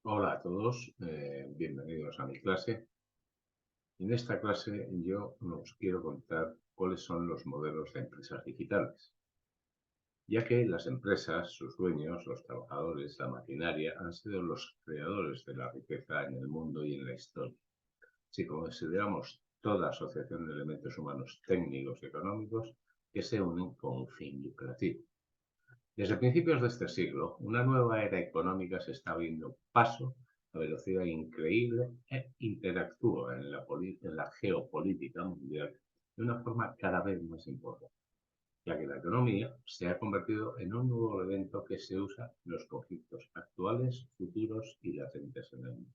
Hola a todos, bienvenidos a mi clase. En esta clase yo os quiero contar cuáles son los modelos de empresas digitales, ya que las empresas, sus dueños, los trabajadores, la maquinaria, han sido los creadores de la riqueza en el mundo y en la historia. Si consideramos toda asociación de elementos humanos técnicos y económicos que se unen con un fin lucrativo. Desde principios de este siglo, una nueva era económica se está abriendo paso a velocidad increíble e interactúa en la geopolítica mundial de una forma cada vez más importante, ya que la economía se ha convertido en un nuevo elemento que se usa en los conflictos actuales, futuros y latentes en el mundo.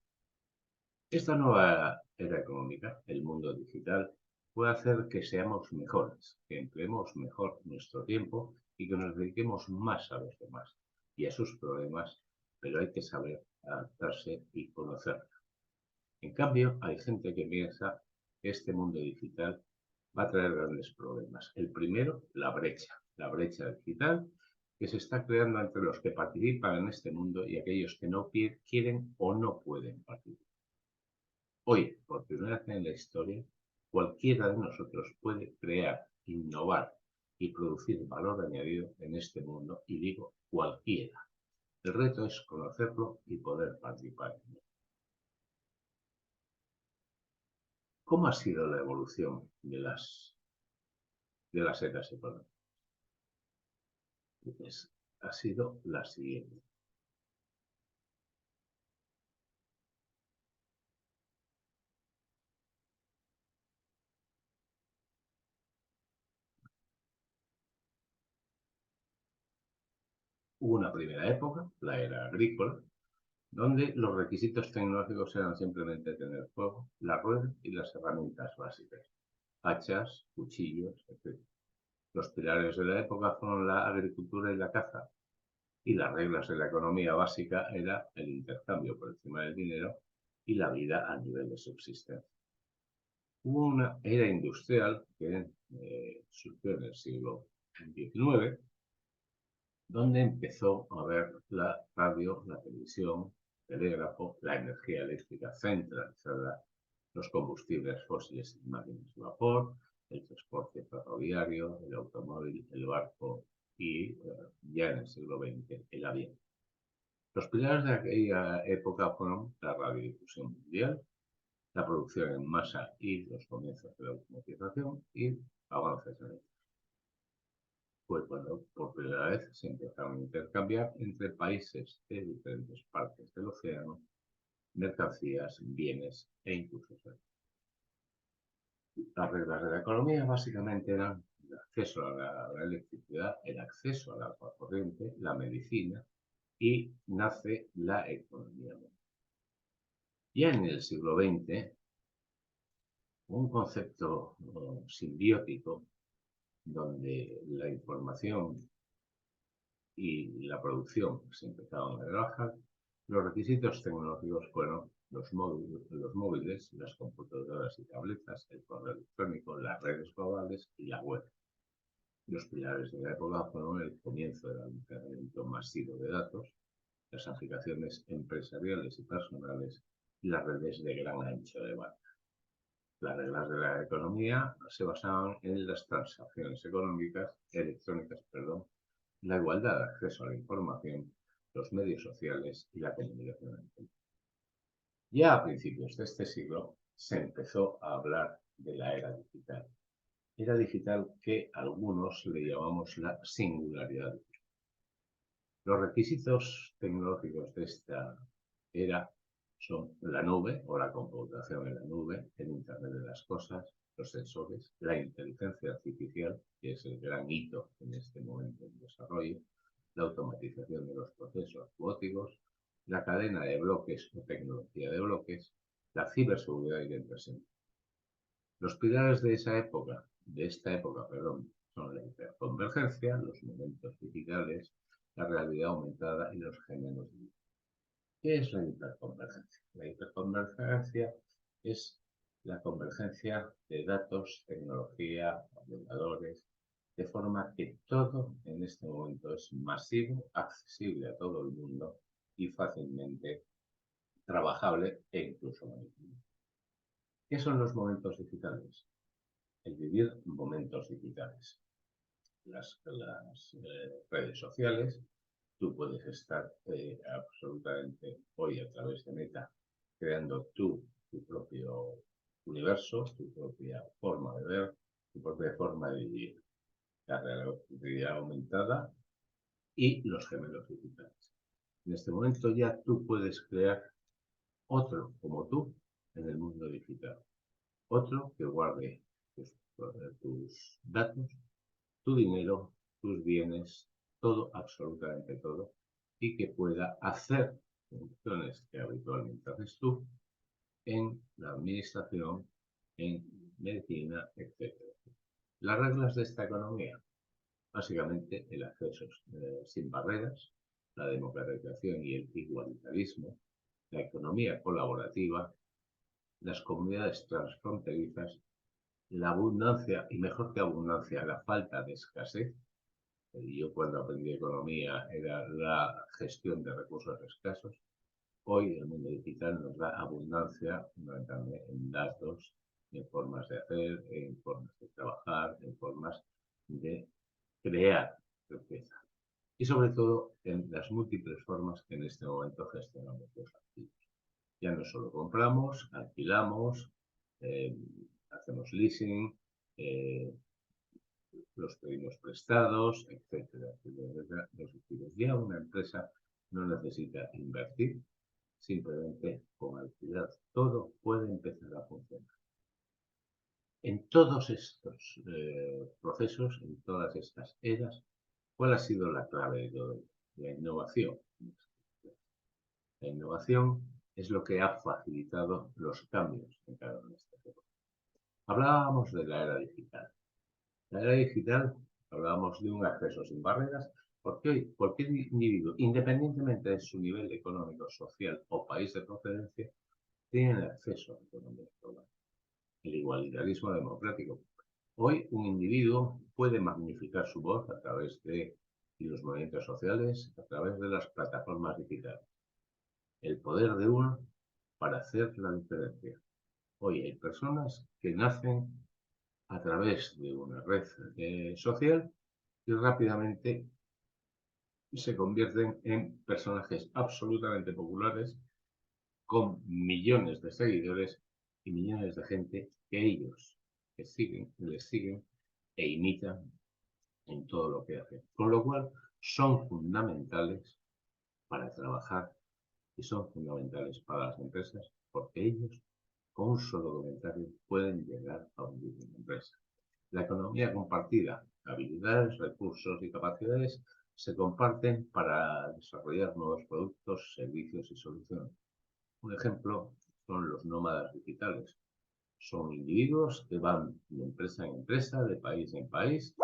Esta nueva era económica, el mundo digital, puede hacer que seamos mejores, que empleemos mejor nuestro tiempo y que nos dediquemos más a los demás y a sus problemas, pero hay que saber adaptarse y conocerlo. En cambio, hay gente que piensa que este mundo digital va a traer grandes problemas. El primero, la brecha digital que se está creando entre los que participan en este mundo y aquellos que no quieren o no pueden participar. Hoy, por primera vez en la historia, cualquiera de nosotros puede crear, innovar y producir valor añadido en este mundo, y digo cualquiera. El reto es conocerlo y poder participar en él. ¿Cómo ha sido la evolución de las eras económicas? Pues, ha sido la siguiente. Hubo una primera época, la era agrícola, donde los requisitos tecnológicos eran simplemente tener fuego, la rueda y las herramientas básicas, hachas, cuchillos, etc. Los pilares de la época fueron la agricultura y la caza, y las reglas de la economía básica era el intercambio por encima del dinero y la vida a nivel de subsistencia. Hubo una era industrial que surgió en el siglo XIX, donde empezó a haber la radio, la televisión, el telégrafo, la energía eléctrica centralizada, los combustibles fósiles y máquinas de vapor, el transporte ferroviario, el automóvil, el barco y ya en el siglo XX el avión. Los pilares de aquella época fueron la radiodifusión mundial, la producción en masa y los comienzos de la automatización y avances en el. Fue cuando por primera vez se empezaron a intercambiar entre países de diferentes partes del océano mercancías, bienes e incluso servicios. Las reglas de la economía básicamente eran el acceso a la electricidad, el acceso al agua corriente, la medicina, y nace la economía mundial. Ya en el siglo XX, un concepto simbiótico donde la información y la producción se empezaron a trabajar, los requisitos tecnológicos fueron los móviles, las computadoras y tabletas, el correo electrónico, las redes globales y la web. Los pilares de la época fueron el comienzo del almacenamiento masivo de datos, las aplicaciones empresariales y personales y las redes de gran ancho de banda. Las reglas de la economía se basaban en las transacciones electrónicas, la igualdad de acceso a la información, los medios sociales y la comunicación. Ya a principios de este siglo se empezó a hablar de la era digital. Era digital que algunos le llamamos la singularidad. Los requisitos tecnológicos de esta era son la nube o la computación en la nube, el Internet de las cosas, los sensores, la inteligencia artificial, que es el gran hito en este momento en desarrollo, la automatización de los procesos robóticos, la cadena de bloques o tecnología de bloques, la ciberseguridad y la impresión. Los pilares de esta época, son la hiperconvergencia, los momentos digitales, la realidad aumentada y los géneros digitales. ¿Qué es la hiperconvergencia? La hiperconvergencia es la convergencia de datos, tecnología, ordenadores, de forma que todo en este momento es masivo, accesible a todo el mundo y fácilmente trabajable e incluso manipulable. ¿Qué son los momentos digitales? El vivir momentos digitales. Las redes sociales, tú puedes estar absolutamente hoy a través de Meta creando tu propio universo, tu propia forma de ver, tu propia forma de vivir, la realidad aumentada y los gemelos digitales. En este momento ya tú puedes crear otro como tú en el mundo digital, otro que guarde tus datos, tu dinero, tus bienes, todo, absolutamente todo, y que pueda hacer funciones que habitualmente haces tú en la administración, en medicina, etcétera. Las reglas de esta economía, básicamente el acceso sin barreras, la democratización y el igualitarismo, la economía colaborativa, las comunidades transfronterizas, la abundancia, y mejor que abundancia, la falta de escasez. Yo cuando aprendí economía era la gestión de recursos escasos. Hoy el mundo digital nos da abundancia en datos, en formas de hacer, en formas de trabajar, en formas de crear riqueza. Y sobre todo en las múltiples formas que en este momento gestionamos los activos. Ya no solo compramos, alquilamos, eh, hacemos leasing, eh, los pedimos prestados, etcétera. Ya una empresa no necesita invertir, simplemente con alquiler todo puede empezar a funcionar. En todos estos procesos, en todas estas eras, ¿cuál ha sido la clave de todo ello? La innovación. La innovación es lo que ha facilitado los cambios en cada una de estas épocas. Hablábamos de la era digital. La era digital, hablábamos de un acceso sin barreras, porque hoy cualquier individuo, independientemente de su nivel económico, social o país de procedencia, tiene acceso a la economía global. El igualitarismo democrático. Hoy un individuo puede magnificar su voz a través de los movimientos sociales, a través de las plataformas digitales. El poder de uno para hacer la diferencia. Hoy hay personas que nacen a través de una red social y rápidamente se convierten en personajes absolutamente populares con millones de seguidores y millones de gente que ellos les siguen e imitan en todo lo que hacen. Con lo cual son fundamentales para trabajar y son fundamentales para las empresas porque ellos con un solo comentario pueden llegar a hundir una empresa. La economía compartida, habilidades, recursos y capacidades se comparten para desarrollar nuevos productos, servicios y soluciones. Un ejemplo son los nómadas digitales. Son individuos que van de empresa en empresa, de país en país,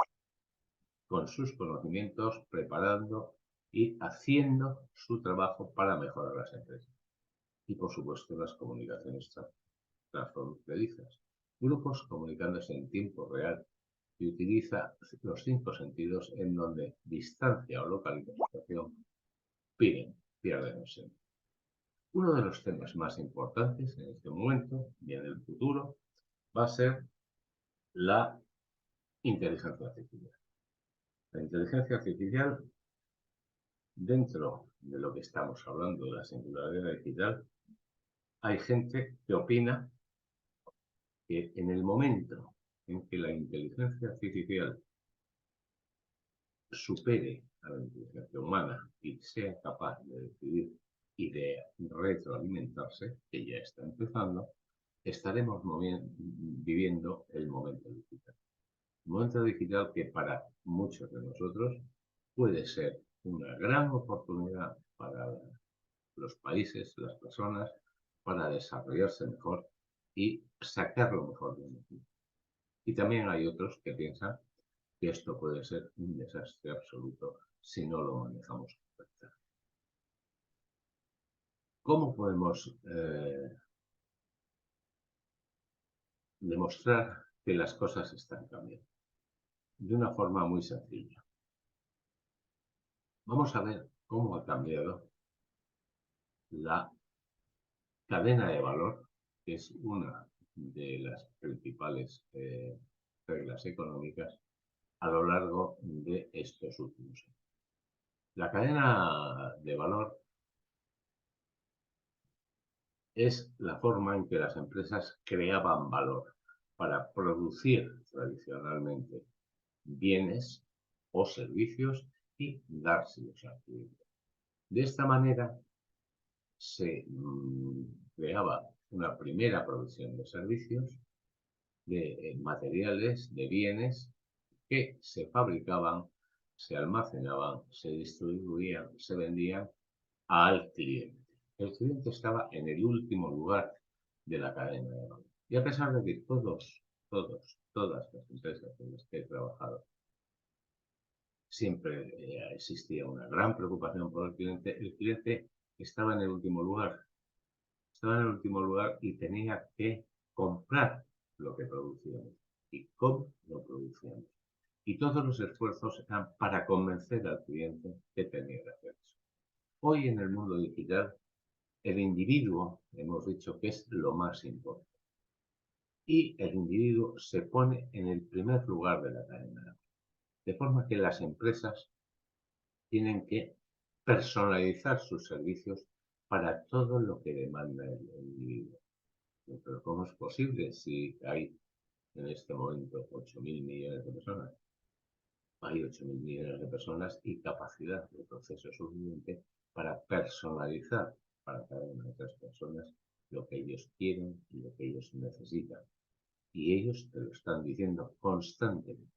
con sus conocimientos, preparando y haciendo su trabajo para mejorar las empresas. Y por supuesto las comunicaciones transfronterizas. Grupos comunicándose en tiempo real y utiliza los 5 sentidos en donde distancia o localización pierden el sentido. Uno de los temas más importantes en este momento y en el futuro va a ser la inteligencia artificial. La inteligencia artificial, dentro de lo que estamos hablando de la singularidad digital, hay gente que opina que en el momento en que la inteligencia artificial supere a la inteligencia humana y sea capaz de decidir y de retroalimentarse, que ya está empezando, estaremos viviendo el momento digital. El momento digital que para muchos de nosotros puede ser una gran oportunidad para los países, las personas, para desarrollarse mejor y sacar lo mejor de nosotros. Y también hay otros que piensan que esto puede ser un desastre absoluto si no lo manejamos correctamente. ¿Cómo podemos demostrar que las cosas están cambiando? De una forma muy sencilla. Vamos a ver cómo ha cambiado la cadena de valor, que es una de las principales reglas económicas a lo largo de estos últimos años. La cadena de valor es la forma en que las empresas creaban valor para producir tradicionalmente bienes o servicios y dárselos al cliente. De esta manera se creaba una primera provisión de servicios, de materiales, de bienes que se fabricaban, se almacenaban, se distribuían, se vendían al cliente. El cliente estaba en el último lugar de la cadena de valor. Y a pesar de que todas las empresas en las que he trabajado, siempre existía una gran preocupación por el cliente estaba en el último lugar. Estaba en el último lugar y tenía que comprar lo que producíamos y cómo lo producíamos. Y todos los esfuerzos eran para convencer al cliente que tenía que hacer eso. Hoy en el mundo digital, el individuo, hemos dicho que es lo más importante. Y el individuo se pone en el primer lugar de la cadena. De forma que las empresas tienen que personalizar sus servicios para todo lo que demanda el individuo. Pero ¿cómo es posible si hay en este momento 8.000 millones de personas? Hay 8.000 millones de personas y capacidad de proceso suficiente para personalizar para cada una de estas personas lo que ellos quieren y lo que ellos necesitan. Y ellos te lo están diciendo constantemente.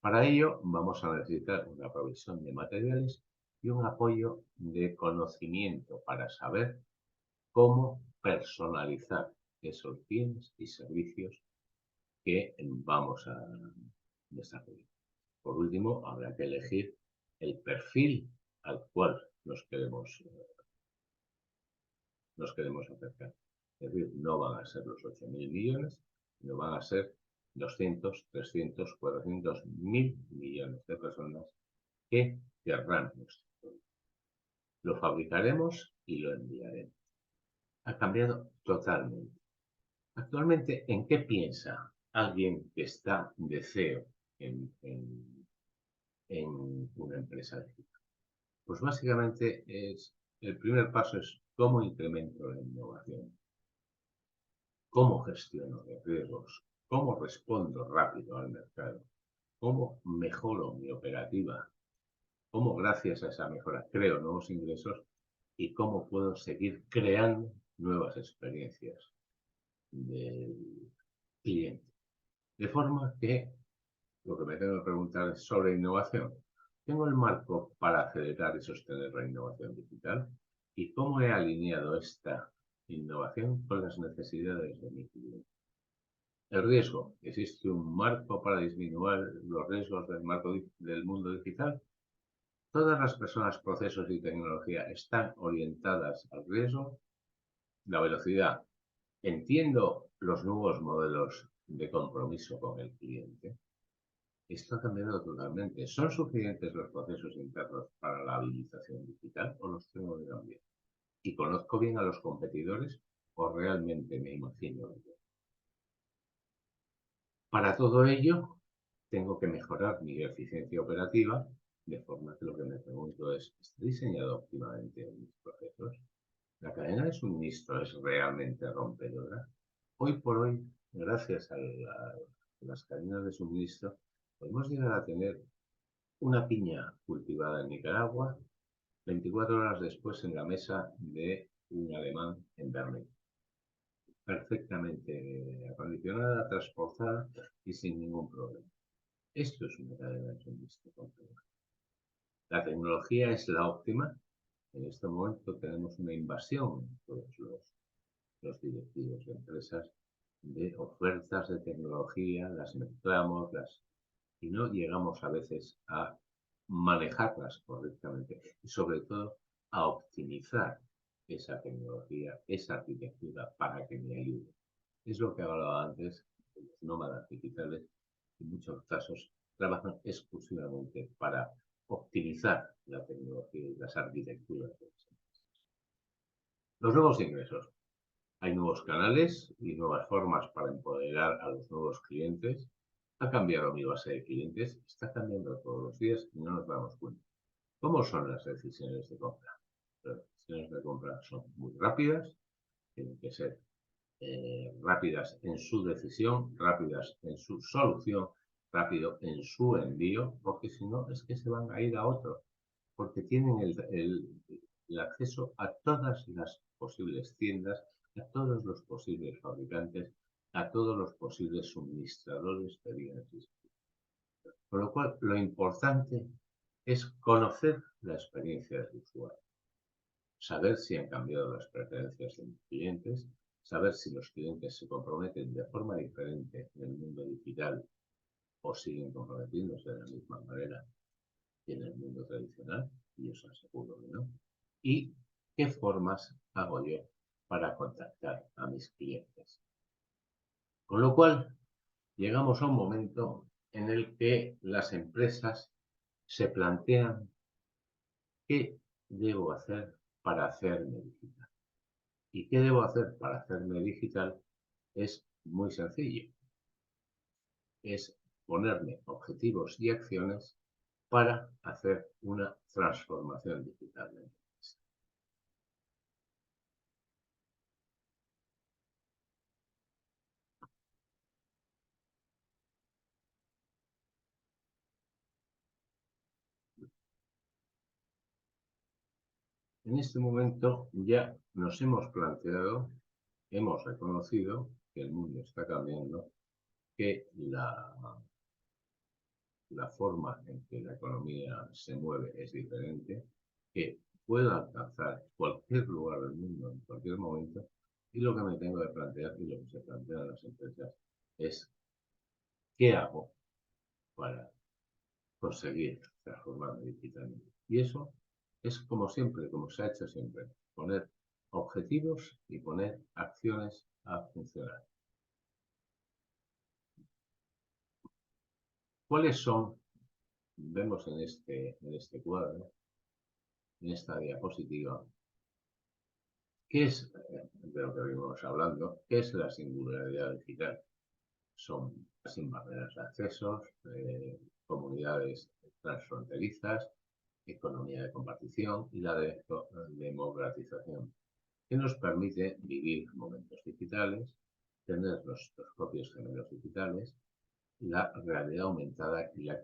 Para ello vamos a necesitar una provisión de materiales y un apoyo de conocimiento para saber cómo personalizar esos bienes y servicios que vamos a desarrollar. Por último, habrá que elegir el perfil al cual nos queremos acercar. Es decir, no van a ser los 8.000 millones, sino van a ser 200, 300, 400, 1.000 millones de personas que querrán nuestro producto. Lo fabricaremos y lo enviaremos. Ha cambiado totalmente. Actualmente, ¿en qué piensa alguien que está de CEO en una empresa digital? Pues básicamente el primer paso es cómo incremento la innovación, cómo gestiono los riesgos, cómo respondo rápido al mercado, cómo mejoro mi operativa, cómo gracias a esa mejora creo nuevos ingresos y cómo puedo seguir creando nuevas experiencias del cliente. De forma que lo que me tengo que preguntar es sobre innovación. ¿Tengo el marco para acelerar y sostener la innovación digital? ¿Y cómo he alineado esta innovación con las necesidades de mi cliente? El riesgo. ¿Existe un marco para disminuir los riesgos del mundo digital? ¿Todas las personas, procesos y tecnología están orientadas al riesgo? La velocidad. ¿Entiendo los nuevos modelos de compromiso con el cliente? Esto ha cambiado totalmente. ¿Son suficientes los procesos internos para la habilitación digital o los tengo que cambiar? ¿Y conozco bien a los competidores o realmente me imagino yo? Para todo ello, tengo que mejorar mi eficiencia operativa, de forma que lo que me pregunto es, ¿está diseñado óptimamente en mis procesos? ¿La cadena de suministro es realmente rompedora? Hoy por hoy, gracias a las cadenas de suministro, podemos llegar a tener una piña cultivada en Nicaragua, 24 horas después en la mesa de un alemán en Berlín. Perfectamente acondicionada, transportada y sin ningún problema. Esto es una cadena de suministro completa. La tecnología es la óptima. En este momento tenemos una invasión en todos los directivos de empresas de ofertas de tecnología, las mezclamos, y no llegamos a veces a manejarlas correctamente y sobre todo a optimizar esa tecnología, esa arquitectura para que me ayude. Es lo que hablaba antes, los nómadas digitales en muchos casos trabajan exclusivamente para optimizar la tecnología y las arquitecturas de las empresas. Los nuevos ingresos. Hay nuevos canales y nuevas formas para empoderar a los nuevos clientes. Ha cambiado mi base de clientes, está cambiando todos los días y no nos damos cuenta. ¿Cómo son las decisiones de compra? Las decisiones de compra son muy rápidas, tienen que ser rápidas en su decisión, rápidas en su solución, rápido en su envío, porque si no es que se van a ir a otro, porque tienen el acceso a todas las posibles tiendas, a todos los posibles fabricantes, a todos los posibles suministradores de bienes y servicios. Con lo cual, lo importante es conocer la experiencia del usuario, saber si han cambiado las preferencias de los clientes, saber si los clientes se comprometen de forma diferente en el mundo digital o siguen comprometiéndose de la misma manera que en el mundo tradicional, y os aseguro que no. ¿Y qué formas hago yo para contactar a mis clientes? Con lo cual, llegamos a un momento en el que las empresas se plantean qué debo hacer para hacerme digital. ¿Y qué debo hacer para hacerme digital? Es muy sencillo. Es ponerme objetivos y acciones para hacer una transformación digital. En este momento ya nos hemos planteado, hemos reconocido que el mundo está cambiando, que la forma en que la economía se mueve es diferente, que puedo alcanzar cualquier lugar del mundo en cualquier momento, y lo que me tengo que plantear y lo que se plantean las empresas es qué hago para conseguir transformarme digitalmente. Y eso es como siempre, como se ha hecho siempre, poner objetivos y poner acciones a funcionar. ¿Cuáles son? Vemos en este cuadro, en esta diapositiva, qué es, de lo que venimos hablando, qué es la singularidad digital. Son sin barreras de accesos, comunidades transfronterizas, economía de compartición y la democratización, que nos permite vivir momentos digitales, tener nuestros propios géneros digitales, la realidad aumentada y la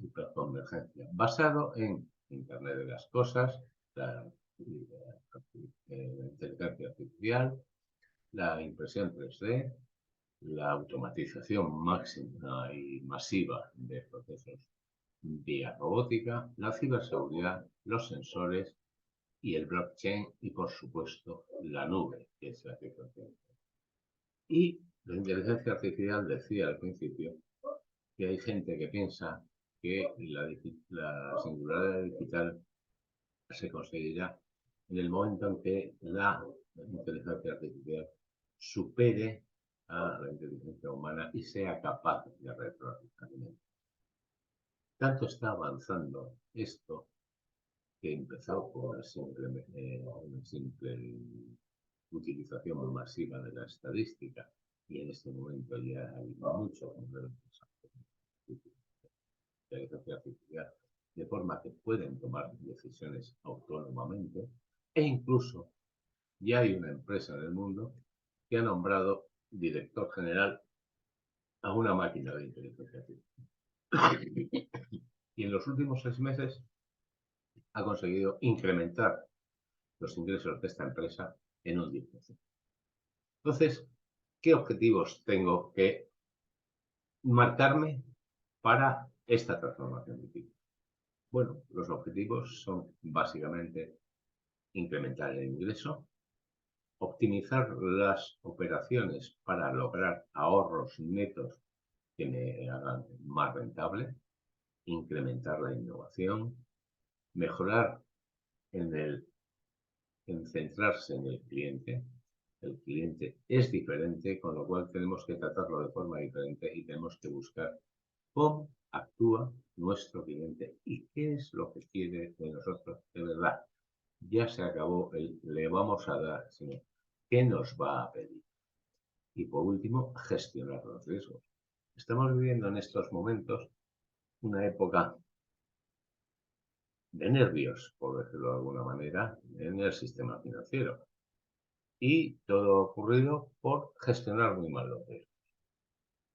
hiperconvergencia, basado en Internet de las cosas, la, la inteligencia artificial, la impresión 3D, la automatización máxima y masiva de procesos vía robótica, la ciberseguridad, los sensores y el blockchain y, por supuesto, la nube, que es la tecnología. Y la inteligencia artificial decía al principio que hay gente que piensa que la singularidad digital se conseguirá en el momento en que la inteligencia artificial supere a la inteligencia humana y sea capaz de retroalimentar. Tanto está avanzando esto que empezó con una simple utilización masiva de la estadística y en este momento ya hay muchos modelos de inteligencia artificial de forma que pueden tomar decisiones autónomamente e incluso ya hay una empresa en el mundo que ha nombrado director general a una máquina de inteligencia artificial. Y en los últimos 6 meses ha conseguido incrementar los ingresos de esta empresa en un 10%. Entonces, ¿qué objetivos tengo que marcarme para esta transformación digital? Bueno, los objetivos son básicamente incrementar el ingreso, optimizar las operaciones para lograr ahorros netos que me hagan más rentable, incrementar la innovación, mejorar en el en centrarse en el cliente. El cliente es diferente, con lo cual tenemos que tratarlo de forma diferente y tenemos que buscar cómo actúa nuestro cliente y qué es lo que quiere de nosotros de verdad. Ya se acabó el le vamos a dar, sino qué nos va a pedir. Y por último, gestionar los riesgos. Estamos viviendo en estos momentos una época de nervios, por decirlo de alguna manera, en el sistema financiero. Y todo ha ocurrido por gestionar muy mal los riesgos.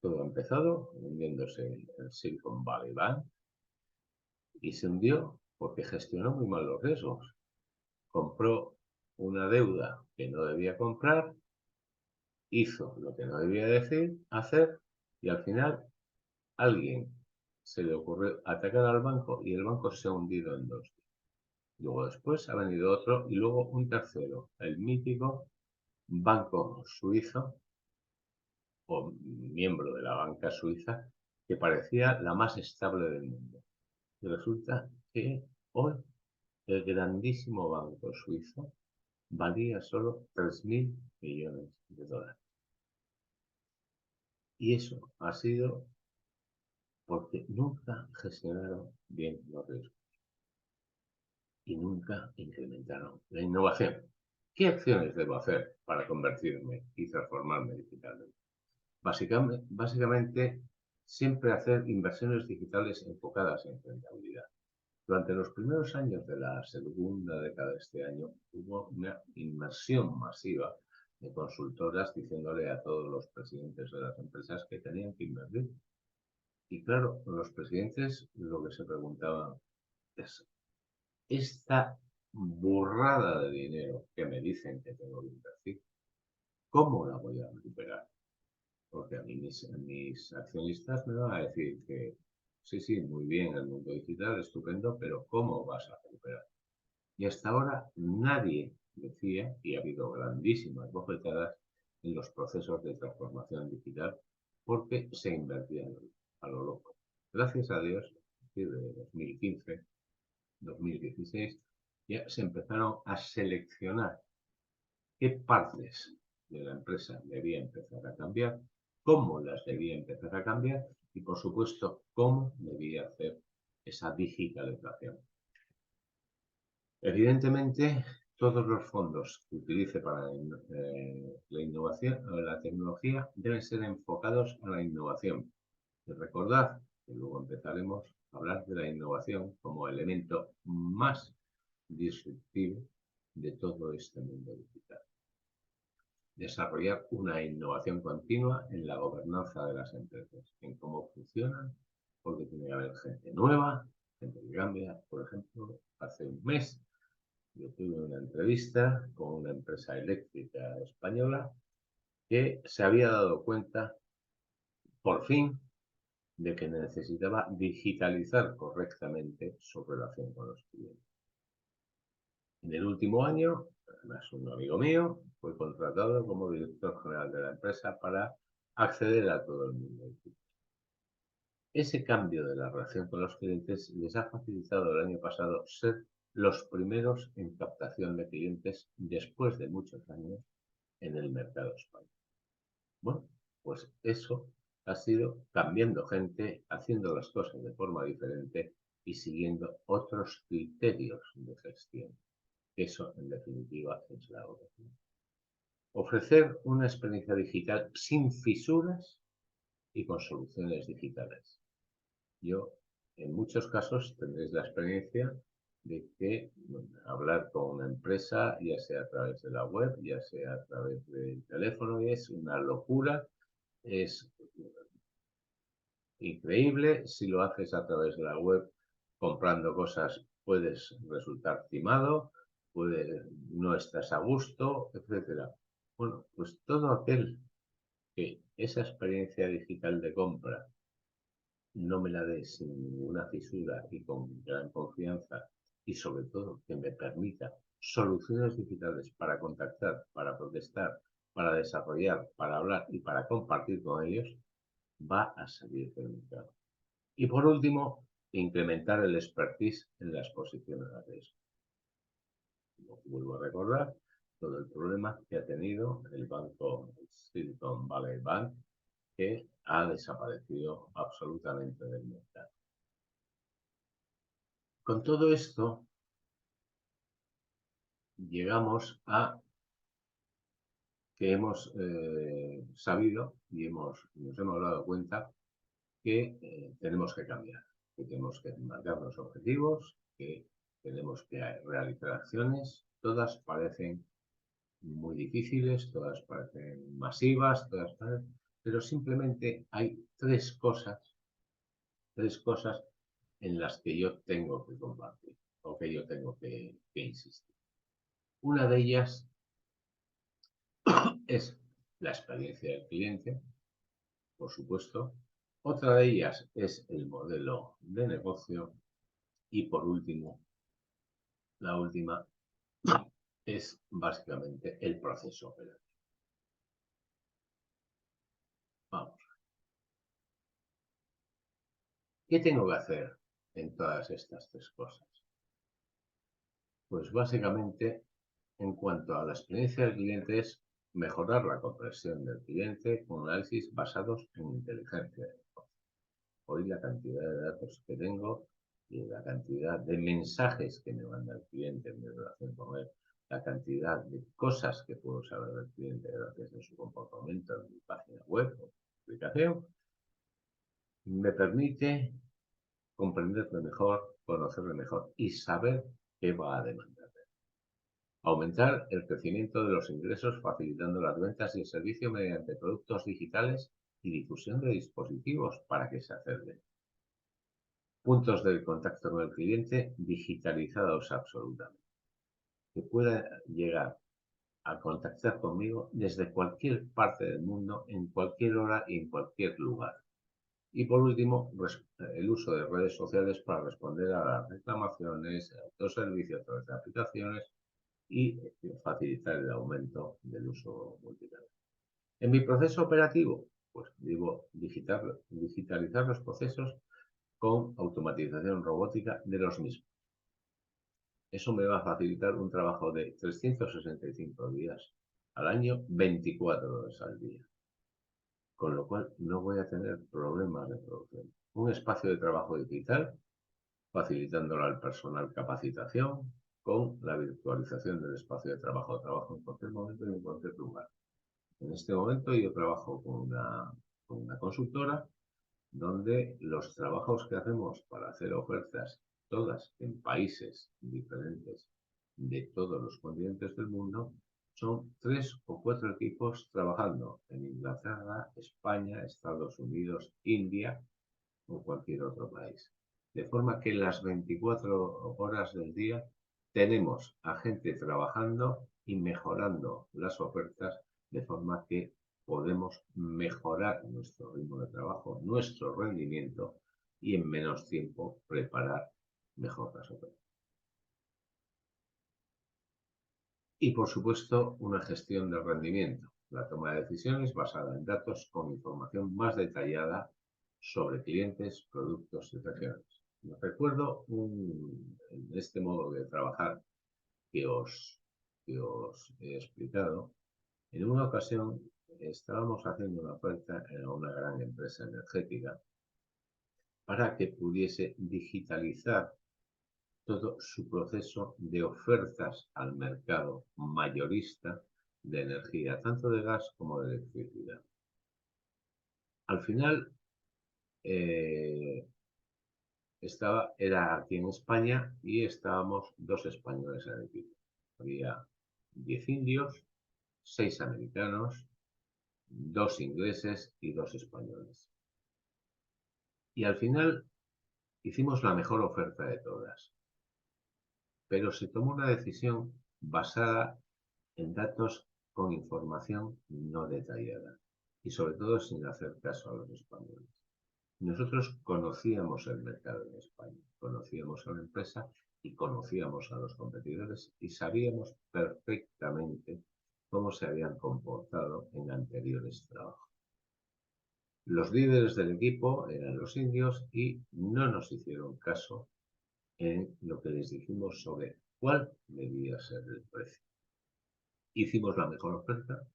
Todo ha empezado vendiéndose el Silicon Valley Bank y se hundió porque gestionó muy mal los riesgos. Compró una deuda que no debía comprar, hizo lo que no debía hacer y al final alguien se le ocurrió atacar al banco y el banco se ha hundido en dos. Luego después ha venido otro y luego un tercero, el mítico banco suizo o miembro de la banca suiza que parecía la más estable del mundo. Y resulta que hoy el grandísimo banco suizo valía solo 3.000 millones de dólares. Y eso ha sido porque nunca gestionaron bien los riesgos y nunca incrementaron la innovación. ¿Qué acciones debo hacer para convertirme y transformarme digitalmente? Básicamente, siempre hacer inversiones digitales enfocadas en rentabilidad. Durante los primeros años de la segunda década de este año hubo una inmersión masiva de consultoras diciéndole a todos los presidentes de las empresas que tenían que invertir. Y claro, los presidentes lo que se preguntaban es, esta burrada de dinero que me dicen que tengo que invertir, ¿cómo la voy a recuperar? Porque a mí mis accionistas me van a decir que sí, muy bien el mundo digital, estupendo, pero ¿cómo vas a recuperar? Y hasta ahora nadie decía, y ha habido grandísimas bofetadas en los procesos de transformación digital, porque se invertían a lo loco. Gracias a Dios, a partir de 2015, 2016, ya se empezaron a seleccionar qué partes de la empresa debía empezar a cambiar, cómo las debía empezar a cambiar y, por supuesto, cómo debía hacer esa digitalización. Evidentemente, todos los fondos que utilice para la innovación o la tecnología deben ser enfocados a la innovación. Y recordad que luego empezaremos a hablar de la innovación como elemento más disruptivo de todo este mundo digital. Desarrollar una innovación continua en la gobernanza de las empresas, en cómo funcionan, porque tiene que haber gente nueva, gente que cambia. Por ejemplo, hace un mes yo tuve una entrevista con una empresa eléctrica española que se había dado cuenta, por fin, de que necesitaba digitalizar correctamente su relación con los clientes. En el último año, además un amigo mío fue contratado como director general de la empresa para acceder a todo el mundo. Ese cambio de la relación con los clientes les ha facilitado el año pasado ser los primeros en captación de clientes después de muchos años en el mercado español. Bueno, pues eso ha sido cambiando gente, haciendo las cosas de forma diferente y siguiendo otros criterios de gestión. Eso, en definitiva, es la obra. Ofrecer una experiencia digital sin fisuras y con soluciones digitales. Yo, en muchos casos, tendréis la experiencia de que hablar con una empresa, ya sea a través de la web, ya sea a través del teléfono, es una locura, es increíble. Si lo haces a través de la web comprando cosas, puedes resultar timado, no estás a gusto, etcétera. Bueno, pues todo aquel que esa experiencia digital de compra no me la dé sin ninguna fisura y con gran confianza y sobre todo que me permita soluciones digitales para contactar, para protestar, para desarrollar, para hablar y para compartir con ellos, va a salir del mercado. Y por último, incrementar el expertise en las posiciones de riesgo. Vuelvo a recordar todo el problema que ha tenido el banco Silicon Valley Bank, que ha desaparecido absolutamente del mercado. Con todo esto, llegamos a que hemos sabido y nos hemos dado cuenta que tenemos que cambiar, que tenemos que marcarnos objetivos, que tenemos que realizar acciones. Todas parecen muy difíciles, todas parecen masivas, pero simplemente hay tres cosas en las que yo tengo que compartir o que yo tengo que insistir. Una de ellas es la experiencia del cliente, por supuesto. Otra de ellas es el modelo de negocio. Y por último, la última es básicamente el proceso operativo. Vamos. ¿Qué tengo que hacer en todas estas tres cosas? Pues básicamente, en cuanto a la experiencia del cliente, es mejorar la comprensión del cliente con análisis basados en inteligencia de negocio. Hoy la cantidad de datos que tengo y la cantidad de mensajes que me manda el cliente en mi relación con él, la cantidad de cosas que puedo saber del cliente gracias a su comportamiento en mi página web o aplicación, me permite comprenderle mejor, conocerle mejor y saber qué va a demandar. Aumentar el crecimiento de los ingresos facilitando las ventas y el servicio mediante productos digitales y difusión de dispositivos para que se acerquen. Puntos de contacto con el cliente digitalizados absolutamente. Que pueda llegar a contactar conmigo desde cualquier parte del mundo, en cualquier hora y en cualquier lugar. Y por último, el uso de redes sociales para responder a las reclamaciones, autoservicio a través de aplicaciones y facilitar el aumento del uso multicanal. En mi proceso operativo, pues digo digitalizar los procesos con automatización robótica de los mismos. Eso me va a facilitar un trabajo de 365 días al año, 24 horas al día. Con lo cual no voy a tener problemas de producción. Un espacio de trabajo digital, facilitándolo al personal capacitación, con la virtualización del espacio de trabajo. Trabajo en cualquier momento y en cualquier lugar. En este momento yo trabajo con una consultora donde los trabajos que hacemos para hacer ofertas, todas en países diferentes de todos los continentes del mundo, son 3 o 4 equipos trabajando en Inglaterra, España, Estados Unidos, India o cualquier otro país. De forma que las 24 horas del día tenemos a gente trabajando y mejorando las ofertas de forma que podemos mejorar nuestro ritmo de trabajo, nuestro rendimiento y en menos tiempo preparar mejor las ofertas. Y por supuesto, una gestión del rendimiento, la toma de decisiones basada en datos con información más detallada sobre clientes, productos y regiones. Recuerdo este modo de trabajar que os he explicado. En una ocasión estábamos haciendo una oferta a una gran empresa energética para que pudiese digitalizar todo su proceso de ofertas al mercado mayorista de energía, tanto de gas como de electricidad. Al final, era aquí en España y estábamos 2 españoles en el equipo. Había 10 indios, 6 americanos, 2 ingleses y 2 españoles. Y al final hicimos la mejor oferta de todas. Pero se tomó una decisión basada en datos con información no detallada y sobre todo sin hacer caso a los españoles. Nosotros conocíamos el mercado en España, conocíamos a la empresa y conocíamos a los competidores y sabíamos perfectamente cómo se habían comportado en anteriores trabajos. Los líderes del equipo eran los indios y no nos hicieron caso en lo que les dijimos sobre cuál debía ser el precio. Hicimos la mejor oferta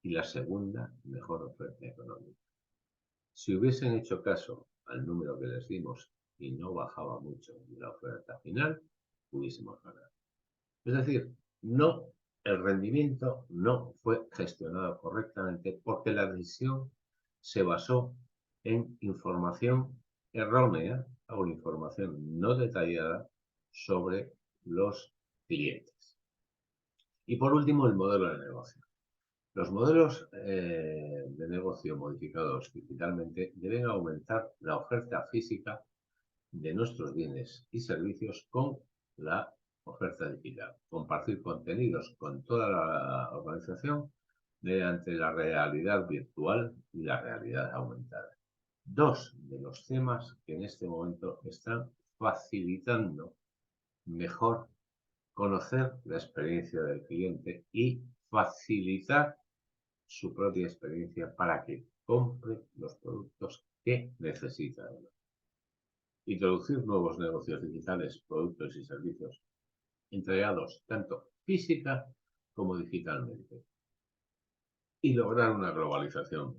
y la segunda mejor oferta económica. Si hubiesen hecho caso al número que les dimos y no bajaba mucho la oferta final, hubiésemos ganado. Es decir, no, el rendimiento no fue gestionado correctamente porque la decisión se basó en información errónea o información no detallada sobre los clientes. Y por último, el modelo de negocio. Los modelos de negocio modificados digitalmente deben aumentar la oferta física de nuestros bienes y servicios con la oferta digital. Compartir contenidos con toda la organización mediante la realidad virtual y la realidad aumentada. Dos de los temas que en este momento están facilitando mejor conocer la experiencia del cliente y facilitar su propia experiencia para que compre los productos que necesita. Introducir nuevos negocios digitales, productos y servicios entregados tanto física como digitalmente. Y lograr una globalización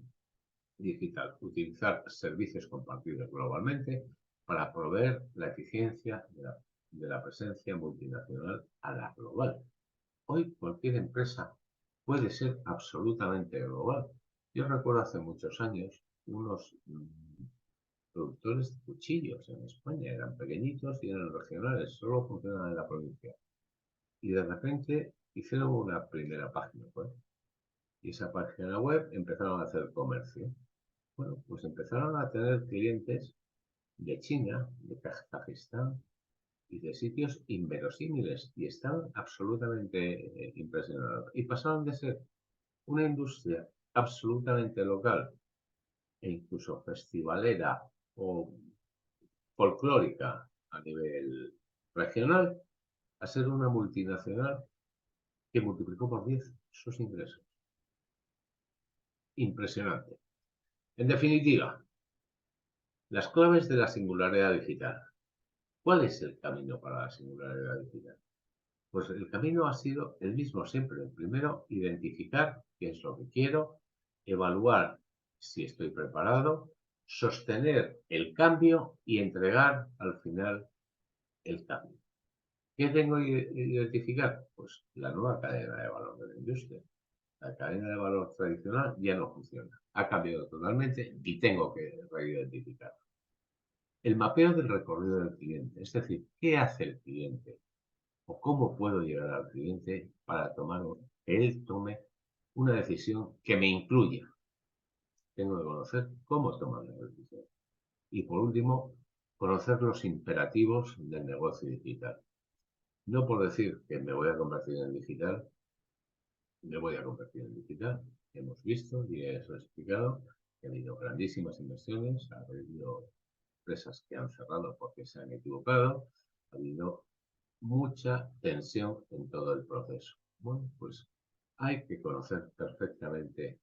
digital. Utilizar servicios compartidos globalmente para proveer la eficiencia de la presencia multinacional a la global. Hoy cualquier empresa puede ser absolutamente global. Yo recuerdo hace muchos años unos productores de cuchillos en España. Eran pequeñitos y eran regionales, solo funcionaban en la provincia. Y de repente hicieron una primera página web. Y esa página web empezaron a hacer comercio. Bueno, pues empezaron a tener clientes de China, de Kazajistán y de sitios inverosímiles. Y estaban absolutamente impresionados. Y pasaron de ser una industria absolutamente local e incluso festivalera o folclórica a nivel regional a ser una multinacional que multiplicó por 10 sus ingresos. Impresionante. En definitiva, las claves de la singularidad digital. ¿Cuál es el camino para la singularidad digital? Pues el camino ha sido el mismo siempre. Primero, identificar qué es lo que quiero, evaluar si estoy preparado, sostener el cambio y entregar al final el cambio. ¿Qué tengo que identificar? Pues la nueva cadena de valor de la industria. La cadena de valor tradicional ya no funciona. Ha cambiado totalmente y tengo que reidentificar. El mapeo del recorrido del cliente, es decir, ¿qué hace el cliente? ¿O cómo puedo llegar al cliente para que él tome una decisión que me incluya? Tengo que conocer cómo tomar la decisión. Y por último, conocer los imperativos del negocio digital. No por decir que me voy a convertir en digital, me voy a convertir en digital. Hemos visto y eso explicado que ha habido grandísimas inversiones, ha habido empresas que han cerrado porque se han equivocado, ha habido mucha tensión en todo el proceso. Bueno, pues hay que conocer perfectamente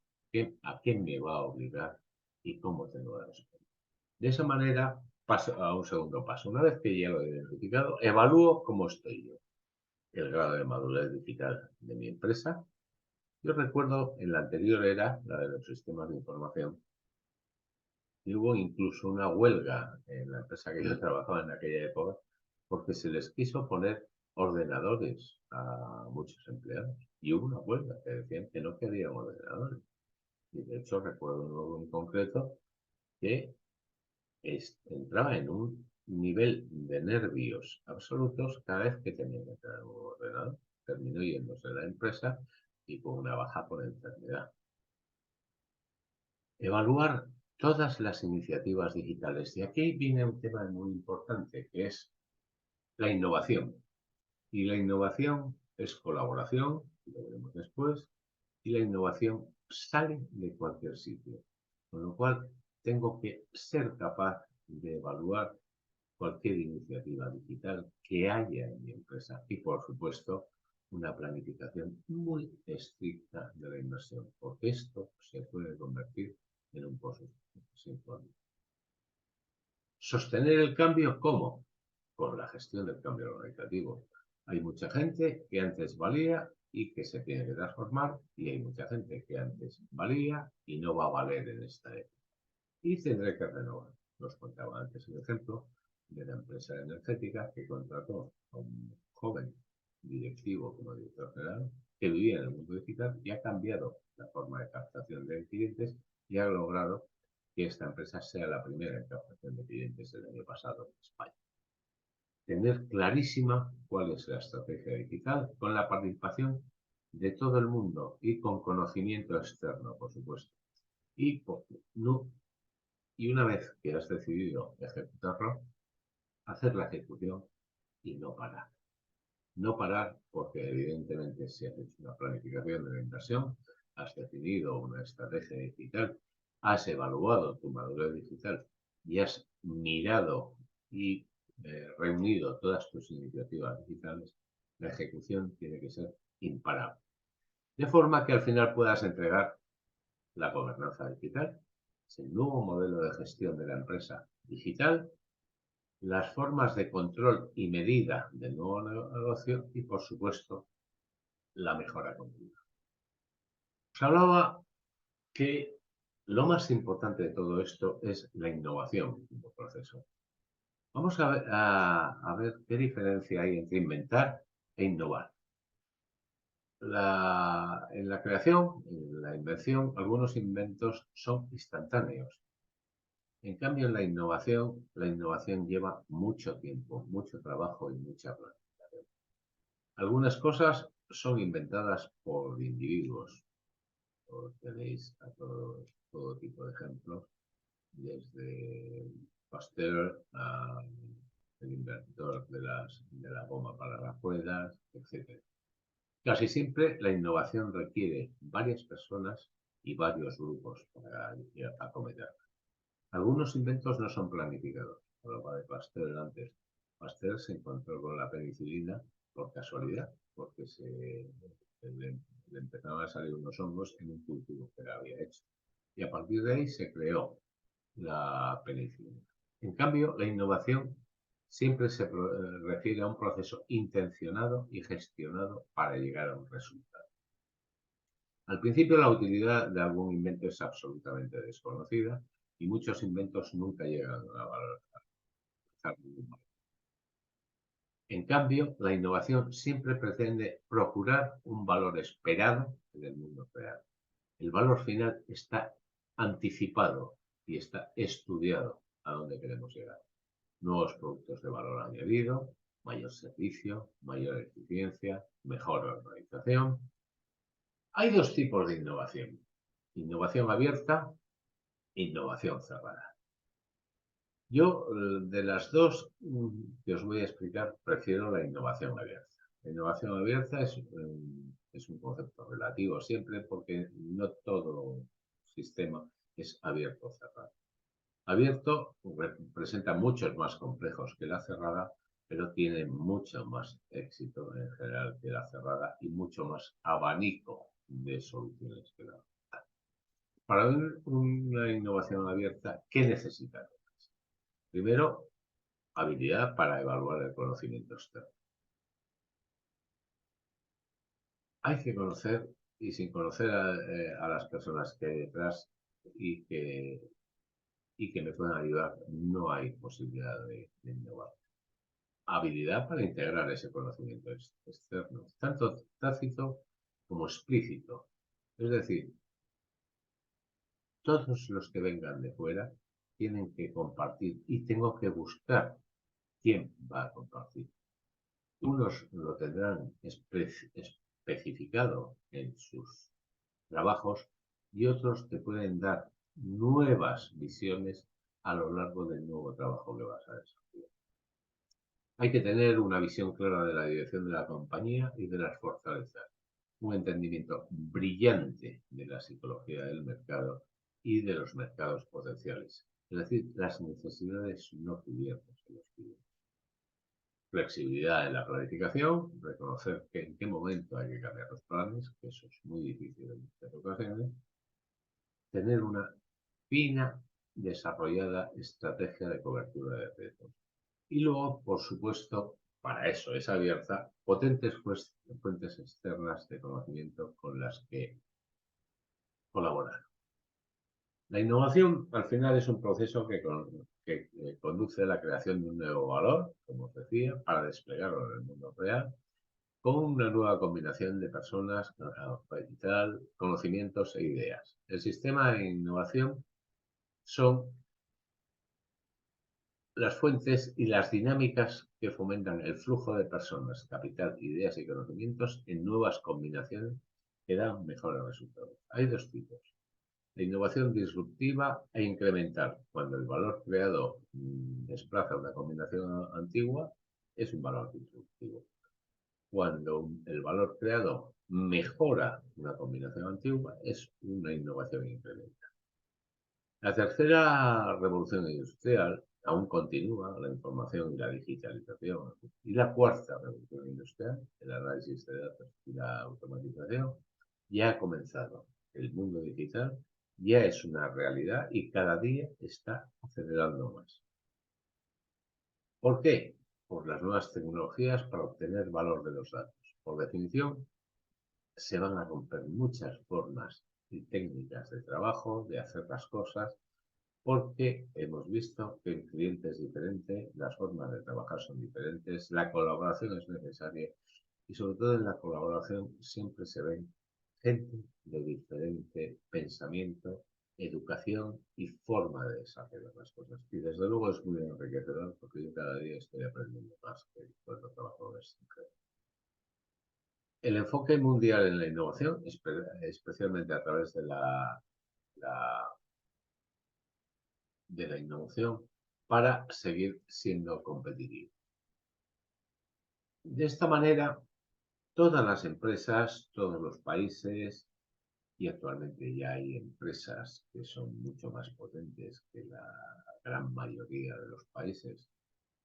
a qué me va a obligar y cómo tengo que responder. De esa manera paso a un segundo paso. Una vez que ya lo he identificado, evalúo cómo estoy yo, el grado de madurez digital de mi empresa. Yo recuerdo en la anterior era, la de los sistemas de información, y hubo incluso una huelga en la empresa que yo trabajaba en aquella época, porque se les quiso poner ordenadores a muchos empleados. Y hubo una huelga que decían que no querían ordenadores. Y de hecho recuerdo uno en concreto que entraba en un nivel de nervios absolutos cada vez que tenía que entrar un ordenador. Terminó yéndose de la empresa y con una baja por enfermedad. Evaluar todas las iniciativas digitales. Y aquí viene un tema muy importante, que es la innovación. Y la innovación es colaboración, lo veremos después, y la innovación sale de cualquier sitio. Con lo cual, tengo que ser capaz de evaluar cualquier iniciativa digital que haya en mi empresa y, por supuesto, una planificación muy estricta de la inversión, porque esto se puede convertir en un pozo sin fondo. Sostener el cambio, ¿cómo? Con la gestión del cambio organizativo. Hay mucha gente que antes valía y que se tiene que transformar, y hay mucha gente que antes valía y no va a valer en esta época. Y tendré que renovar. Os contaba antes el ejemplo de la empresa energética que contrató a un joven directivo como director general que vivía en el mundo digital y ha cambiado la forma de captación de clientes y ha logrado que esta empresa sea la primera en captación de clientes el año pasado en España. Tener clarísima cuál es la estrategia digital con la participación de todo el mundo y con conocimiento externo, por supuesto. Y, no, y una vez que has decidido ejecutarlo, hacer la ejecución y no parar. No parar porque evidentemente si has hecho una planificación de la inversión, has definido una estrategia digital, has evaluado tu madurez digital y has mirado y reunido todas tus iniciativas digitales, la ejecución tiene que ser imparable. De forma que al final puedas entregar la gobernanza digital, es el nuevo modelo de gestión de la empresa digital, las formas de control y medida del nuevo negocio y, por supuesto, la mejora continua. Os hablaba que lo más importante de todo esto es la innovación como proceso. Vamos a ver qué diferencia hay entre inventar e innovar. En la creación, en la invención, algunos inventos son instantáneos. En cambio, en la innovación lleva mucho tiempo, mucho trabajo y mucha planificación. Algunas cosas son inventadas por individuos. Tenéis a todo tipo de ejemplos, desde Pasteur al inventor de la goma para las ruedas, etc. Casi siempre la innovación requiere varias personas y varios grupos para acometerla. Algunos inventos no son planificados. Hablaba de Pasteur antes. Pasteur se encontró con la penicilina por casualidad, porque le empezaron a salir unos hongos en un cultivo que él había hecho. Y a partir de ahí se creó la penicilina. En cambio, la innovación siempre se refiere a un proceso intencionado y gestionado para llegar a un resultado. Al principio, la utilidad de algún invento es absolutamente desconocida y muchos inventos nunca llegan a valorizar ningún valor. En cambio, la innovación siempre pretende procurar un valor esperado en el mundo real. El valor final está anticipado y está estudiado a dónde queremos llegar. Nuevos productos de valor añadido, mayor servicio, mayor eficiencia, mejor organización. Hay dos tipos de innovación. Innovación abierta, innovación cerrada. Yo, de las dos que os voy a explicar, prefiero la innovación abierta. La innovación abierta es un concepto relativo siempre porque no todo sistema es abierto o cerrado. Abierto presenta muchos más complejos que la cerrada, pero tiene mucho más éxito en general que la cerrada y mucho más abanico de soluciones que la cerrada. Para una innovación abierta, ¿qué necesitamos? Primero, habilidad para evaluar el conocimiento externo. Hay que conocer, y sin conocer a las personas que hay detrás y que me puedan ayudar, no hay posibilidad de innovar. Habilidad para integrar ese conocimiento externo, tanto tácito como explícito. Es decir, todos los que vengan de fuera tienen que compartir y tengo que buscar quién va a compartir. Unos lo tendrán especificado en sus trabajos y otros te pueden dar nuevas visiones a lo largo del nuevo trabajo que vas a desarrollar. Hay que tener una visión clara de la dirección de la compañía y de las fortalezas, un entendimiento brillante de la psicología del mercado y de los mercados potenciales, es decir, las necesidades no cubiertas de los clientes. Flexibilidad en la planificación, reconocer en qué momento hay que cambiar los planes, que eso es muy difícil en muchas ocasiones, tener una fina, desarrollada estrategia de cobertura de riesgos. Y luego, por supuesto, para eso es abierta, potentes fuentes externas de conocimiento con las que colaborar. La innovación, al final, es un proceso que conduce a la creación de un nuevo valor, como os decía, para desplegarlo en el mundo real, con una nueva combinación de personas, capital, conocimientos e ideas. El sistema de innovación son las fuentes y las dinámicas que fomentan el flujo de personas, capital, ideas y conocimientos en nuevas combinaciones que dan mejores resultados. Hay dos tipos. La innovación disruptiva e incremental. Cuando el valor creado desplaza una combinación antigua, es un valor disruptivo. Cuando el valor creado mejora una combinación antigua, es una innovación incremental. La tercera revolución industrial aún continúa, la información y la digitalización. Y la cuarta revolución industrial, el análisis de datos y la automatización, ya ha comenzado. El mundo digital ya es una realidad y cada día está acelerando más. ¿Por qué? Por las nuevas tecnologías para obtener valor de los datos. Por definición, se van a romper muchas formas y técnicas de trabajo, de hacer las cosas, porque hemos visto que el cliente es diferente, las formas de trabajar son diferentes, la colaboración es necesaria y sobre todo en la colaboración siempre se ven gente de diferente pensamiento, educación y forma de desarrollar las cosas. Y desde luego es muy enriquecedor porque yo cada día estoy aprendiendo más que cuando trabajo de extranjero. El enfoque mundial en la innovación, especialmente a través de la innovación, para seguir siendo competitivo. De esta manera, todas las empresas, todos los países, y actualmente ya hay empresas que son mucho más potentes que la gran mayoría de los países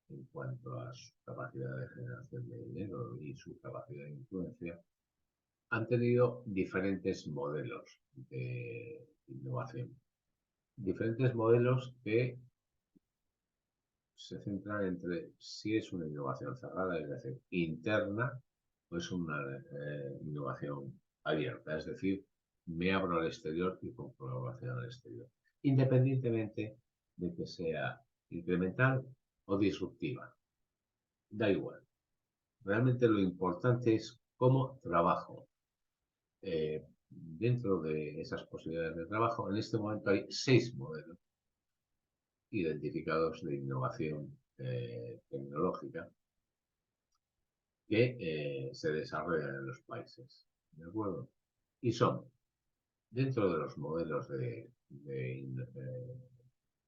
en cuanto a su capacidad de generación de dinero y su capacidad de influencia, han tenido diferentes modelos de innovación. Diferentes modelos que se centran entre si es una innovación cerrada, es decir, interna, o es una innovación abierta, es decir, me abro al exterior y con colaboración al exterior, independientemente de que sea incremental o disruptiva. Da igual. Realmente lo importante es cómo trabajo. Dentro de esas posibilidades de trabajo, en este momento hay 6 modelos identificados de innovación tecnológica que se desarrollan en los países. ¿De acuerdo? Y son, dentro de los modelos de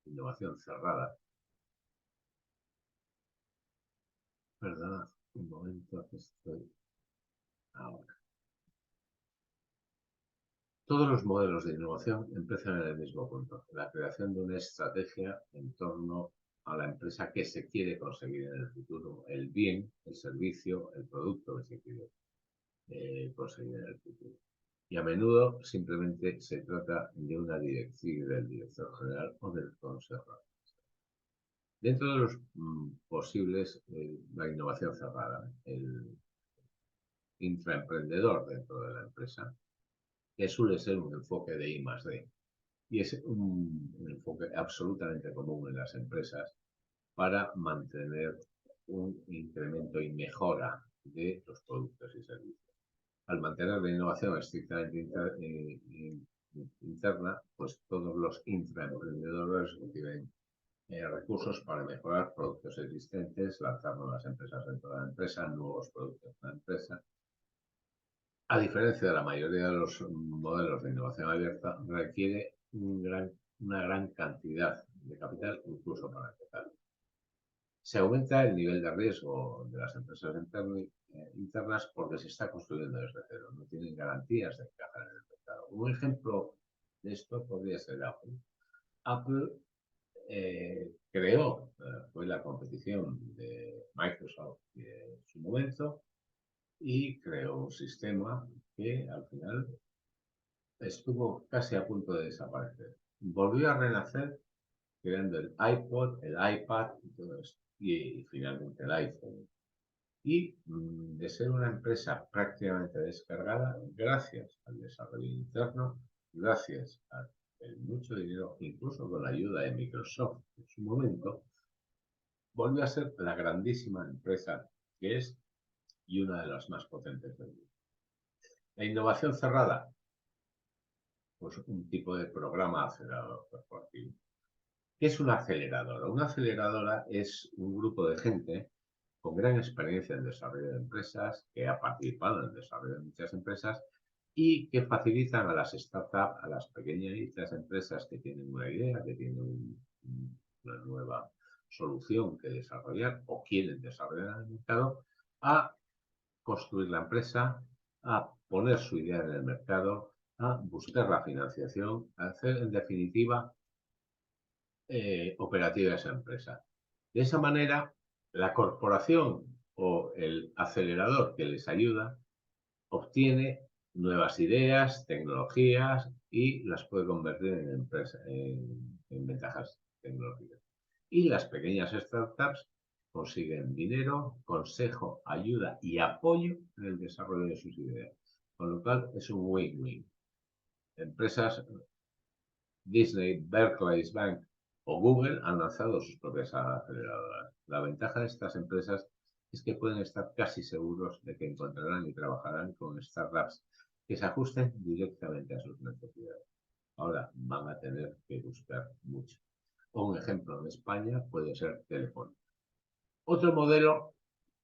innovación cerrada, perdona un momento que estoy ahora. Todos los modelos de innovación empiezan en el mismo punto, la creación de una estrategia en torno a la empresa que se quiere conseguir en el futuro, el bien, el servicio, el producto que se quiere conseguir en el futuro. Y a menudo simplemente se trata de una directriz del director general o del consejo. Dentro de los posibles, la innovación cerrada, el intraemprendedor dentro de la empresa, que suele ser un enfoque de I+D. Y es un enfoque absolutamente común en las empresas para mantener un incremento y mejora de los productos y servicios. Al mantener la innovación estrictamente interna, pues todos los intraemprendedores reciben recursos para mejorar productos existentes, lanzar nuevas empresas dentro de la empresa, nuevos productos en la empresa. A diferencia de la mayoría de los modelos de innovación abierta, requiere una gran cantidad de capital, incluso para empezar. Se aumenta el nivel de riesgo de las empresas internas porque se está construyendo desde cero, no tienen garantías de encajar en el mercado. Un ejemplo de esto podría ser Apple. Apple creó, fue la competición de Microsoft en su momento, y creó un sistema que al final estuvo casi a punto de desaparecer. Volvió a renacer creando el iPod, el iPad y todo esto, y finalmente el iPhone. y de ser una empresa prácticamente descargada, gracias al desarrollo interno, gracias a mucho dinero, incluso con la ayuda de Microsoft en su momento, volvió a ser la grandísima empresa que es y una de las más potentes del mundo. La innovación cerrada, pues un tipo de programa acelerador corporativo. ¿Qué es una aceleradora? Una aceleradora es un grupo de gente con gran experiencia en desarrollo de empresas, que ha participado en el desarrollo de muchas empresas y que facilitan a las startups, a las pequeñas empresas que tienen una idea, que tienen una nueva solución que desarrollar o quieren desarrollar en el mercado, a construir la empresa, a poner su idea en el mercado, a buscar la financiación, a hacer en definitiva operativa esa empresa. De esa manera, la corporación o el acelerador que les ayuda obtiene nuevas ideas, tecnologías y las puede convertir en ventajas tecnológicas. Y las pequeñas startups consiguen dinero, consejo, ayuda y apoyo en el desarrollo de sus ideas. Con lo cual es un win-win. Empresas Disney, Barclays Bank o Google han lanzado sus propias aceleradoras. La ventaja de estas empresas es que pueden estar casi seguros de que encontrarán y trabajarán con startups que se ajusten directamente a sus necesidades. Ahora van a tener que buscar mucho. Un ejemplo en España puede ser Telefónica. Otro modelo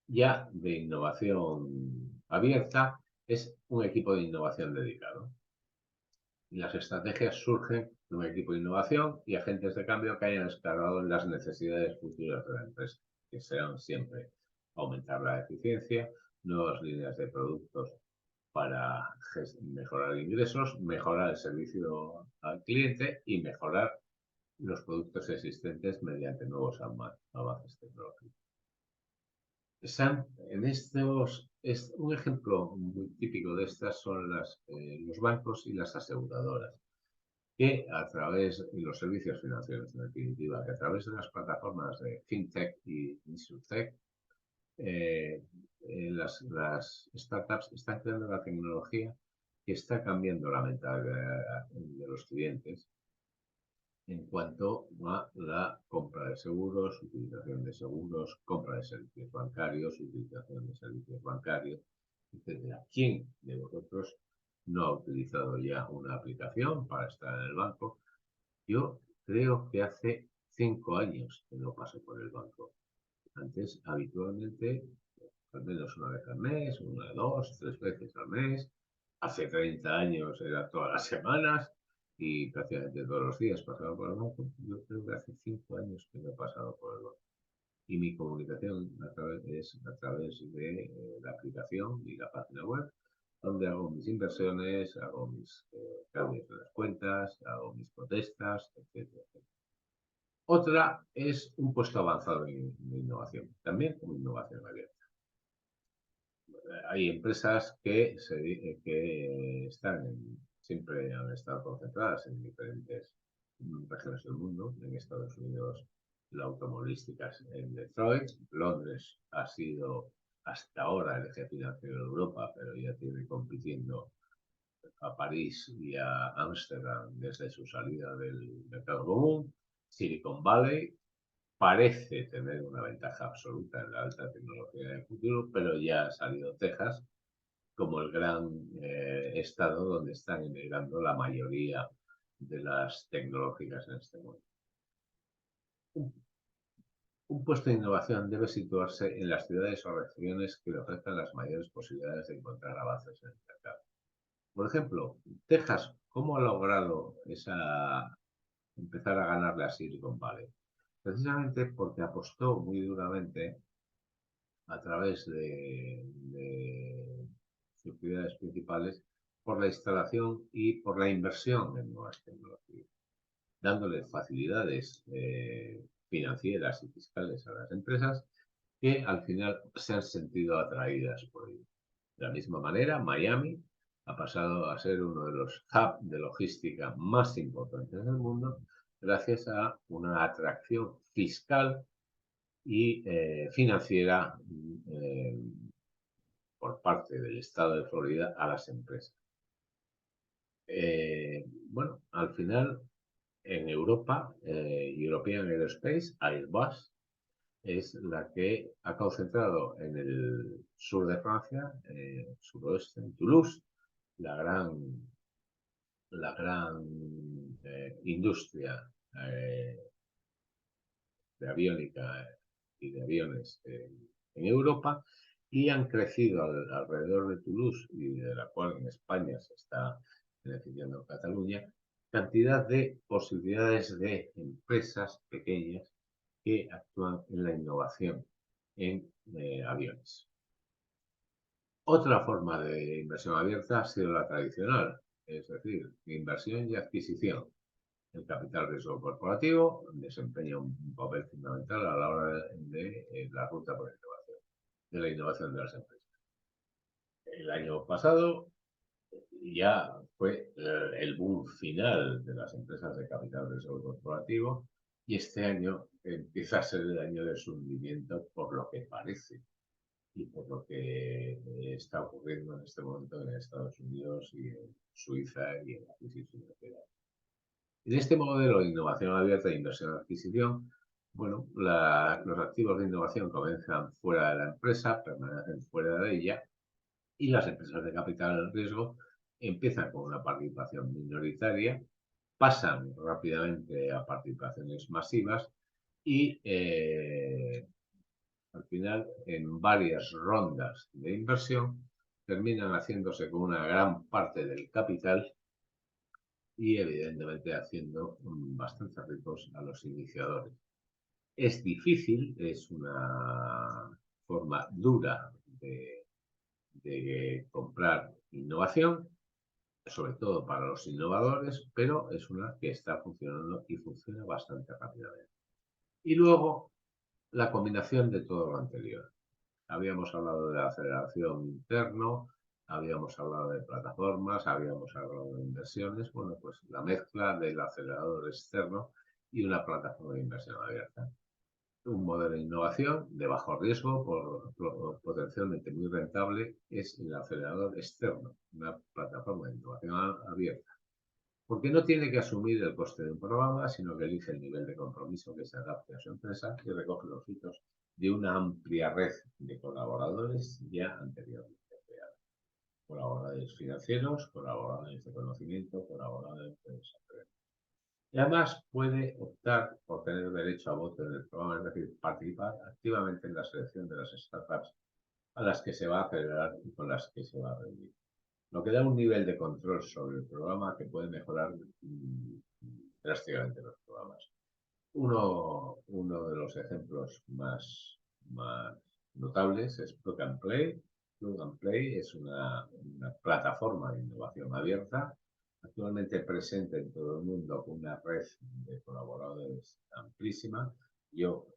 ya de innovación abierta es un equipo de innovación dedicado. Y las estrategias surgen de un equipo de innovación y agentes de cambio que hayan escalado en las necesidades futuras de la empresa, que serán siempre aumentar la eficiencia, nuevas líneas de productos para mejorar ingresos, mejorar el servicio al cliente y mejorar los productos existentes mediante nuevos avances tecnológicos. Un ejemplo muy típico de estas son los bancos y las aseguradoras, que a través de los servicios financieros, en definitiva, que a través de las plataformas de FinTech y InsurTech, las startups están creando la tecnología que está cambiando la mentalidad de los clientes en cuanto a la compra de seguros, utilización de seguros, compra de servicios bancarios, utilización de servicios bancarios, etc. ¿Quién de vosotros no ha utilizado ya una aplicación para estar en el banco? Yo creo que hace 5 años que no paso por el banco. Antes, habitualmente, al menos una vez al mes, una, dos, tres veces al mes. Hace 30 años era todas las semanas y prácticamente todos los días pasaba por el banco. Yo creo que hace 5 años que no he pasado por el banco. Y mi comunicación es a través de la aplicación y la página web, donde hago mis inversiones, hago mis cambios de las cuentas, hago mis protestas, etcétera. Otra es un puesto avanzado en innovación, también como innovación abierta. Hay empresas que siempre han estado concentradas en diferentes regiones del mundo. En Estados Unidos, la automovilística en Detroit. Londres ha sido hasta ahora el eje financiero de Europa, pero ya tiene compitiendo a París y a Ámsterdam desde su salida del mercado común. Silicon Valley parece tener una ventaja absoluta en la alta tecnología del futuro, pero ya ha salido Texas como el gran estado donde están emigrando la mayoría de las tecnológicas en este momento. Un puesto de innovación debe situarse en las ciudades o regiones que le ofrezcan las mayores posibilidades de encontrar avances en el mercado. Por ejemplo, Texas, ¿cómo ha logrado empezar a ganarle a Silicon Valley? Precisamente porque apostó muy duramente a través de sus ciudades principales por la instalación y por la inversión en nuevas tecnologías, dándole facilidades financieras y fiscales a las empresas que al final se han sentido atraídas por ello. De la misma manera, Miami ha pasado a ser uno de los hubs de logística más importantes del mundo gracias a una atracción fiscal y financiera por parte del Estado de Florida a las empresas. Bueno, al final en Europa, European Aerospace, Airbus, es la que ha concentrado en el sur de Francia, suroeste, en Toulouse, la gran industria de aviónica y de aviones en Europa, y han crecido alrededor de Toulouse, y de la cual en España se está beneficiando Cataluña, cantidad de posibilidades de empresas pequeñas que actúan en la innovación en aviones. Otra forma de inversión abierta ha sido la tradicional, es decir, inversión y adquisición. El capital riesgo corporativo desempeña un papel fundamental a la hora de la ruta por la innovación, de la innovación de las empresas. El año pasado ya fue el boom final de las empresas de capital riesgo corporativo, y este año empieza a ser el año de su hundimiento, por lo que parece, y por lo que está ocurriendo en este momento en Estados Unidos y en Suiza y en la crisis financiera. En este modelo de innovación abierta e inversión-adquisición, bueno, los activos de innovación comienzan fuera de la empresa, permanecen fuera de ella, y las empresas de capital riesgo empiezan con una participación minoritaria, pasan rápidamente a participaciones masivas y al final, en varias rondas de inversión, terminan haciéndose con una gran parte del capital y evidentemente haciendo bastante ricos a los iniciadores. Es difícil, es una forma dura de comprar innovación, sobre todo para los innovadores, pero es una que está funcionando y funciona bastante rápidamente. Y luego, la combinación de todo lo anterior. Habíamos hablado de aceleración interno, habíamos hablado de plataformas, habíamos hablado de inversiones. Bueno, pues la mezcla del acelerador externo y una plataforma de inversión abierta. Un modelo de innovación de bajo riesgo, potencialmente muy rentable, es el acelerador externo, una plataforma de innovación abierta. Porque no tiene que asumir el coste de un programa, sino que elige el nivel de compromiso que se adapte a su empresa y recoge los hitos de una amplia red de colaboradores ya anteriormente creada. Colaboradores financieros, colaboradores de conocimiento, colaboradores de desarrollo. Y además puede optar por tener derecho a voto en el programa, es decir, participar activamente en la selección de las startups a las que se va a acelerar y con las que se va a reunir. Lo que da un nivel de control sobre el programa que puede mejorar drásticamente los programas. Uno de los ejemplos más notables es Plug and Play. Plug and Play es una plataforma de innovación abierta, actualmente presente en todo el mundo con una red de colaboradores amplísima. Yo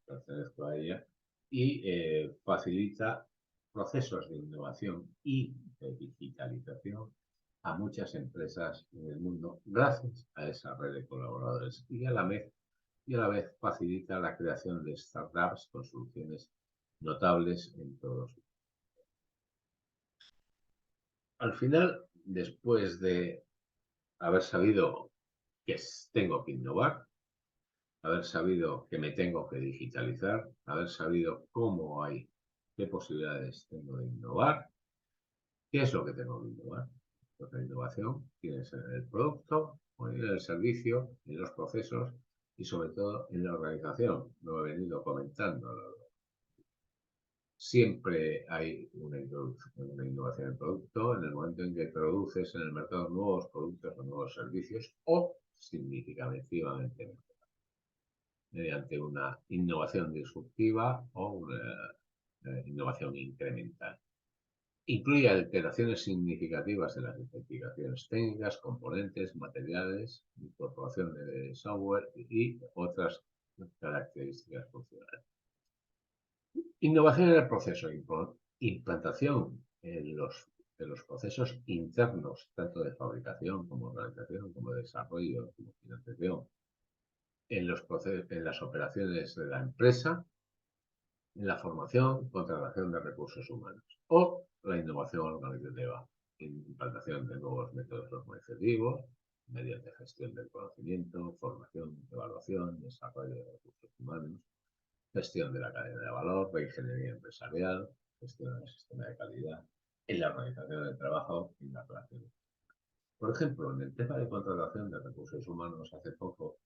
pertenezco a ella, y facilita procesos de innovación y de digitalización a muchas empresas en el mundo gracias a esa red de colaboradores, y a la vez facilita la creación de startups con soluciones notables en todos. Al final, después de haber sabido que tengo que innovar, haber sabido que me tengo que digitalizar, haber sabido qué posibilidades tengo de innovar, ¿qué es lo que tengo que innovar? Pues la innovación tiene que ser en el producto, en el servicio, en los procesos y sobre todo en la organización. Lo he venido comentando. Siempre hay una innovación en el producto en el momento en que introduces en el mercado nuevos productos o nuevos servicios, o significativamente mediante una innovación disruptiva o una innovación incremental. Incluye alteraciones significativas en las especificaciones técnicas, componentes, materiales, incorporación de software y otras características funcionales. Innovación en el proceso, implantación en de los procesos internos, tanto de fabricación como de organización, como de desarrollo, como financiación, en las operaciones de la empresa, en la formación, contratación de recursos humanos o la innovación organizativa, implantación de nuevos métodos organizativos mediante gestión del conocimiento, formación, evaluación, desarrollo de recursos humanos, gestión de la cadena de valor, reingeniería empresarial, gestión del sistema de calidad, en la organización del trabajo y las relaciones. Por ejemplo, en el tema de contratación de recursos humanos, hace poco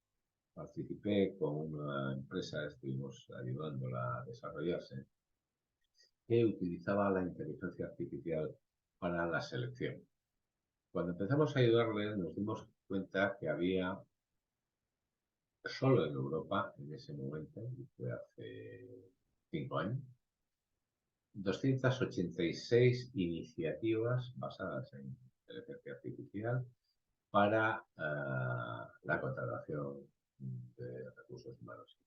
participé con una empresa, estuvimos ayudándola a desarrollarse, que utilizaba la inteligencia artificial para la selección. Cuando empezamos a ayudarles nos dimos cuenta que había, solo en Europa, en ese momento, y fue hace 5 años, 286 iniciativas basadas en inteligencia artificial para la contratación de recursos humanos.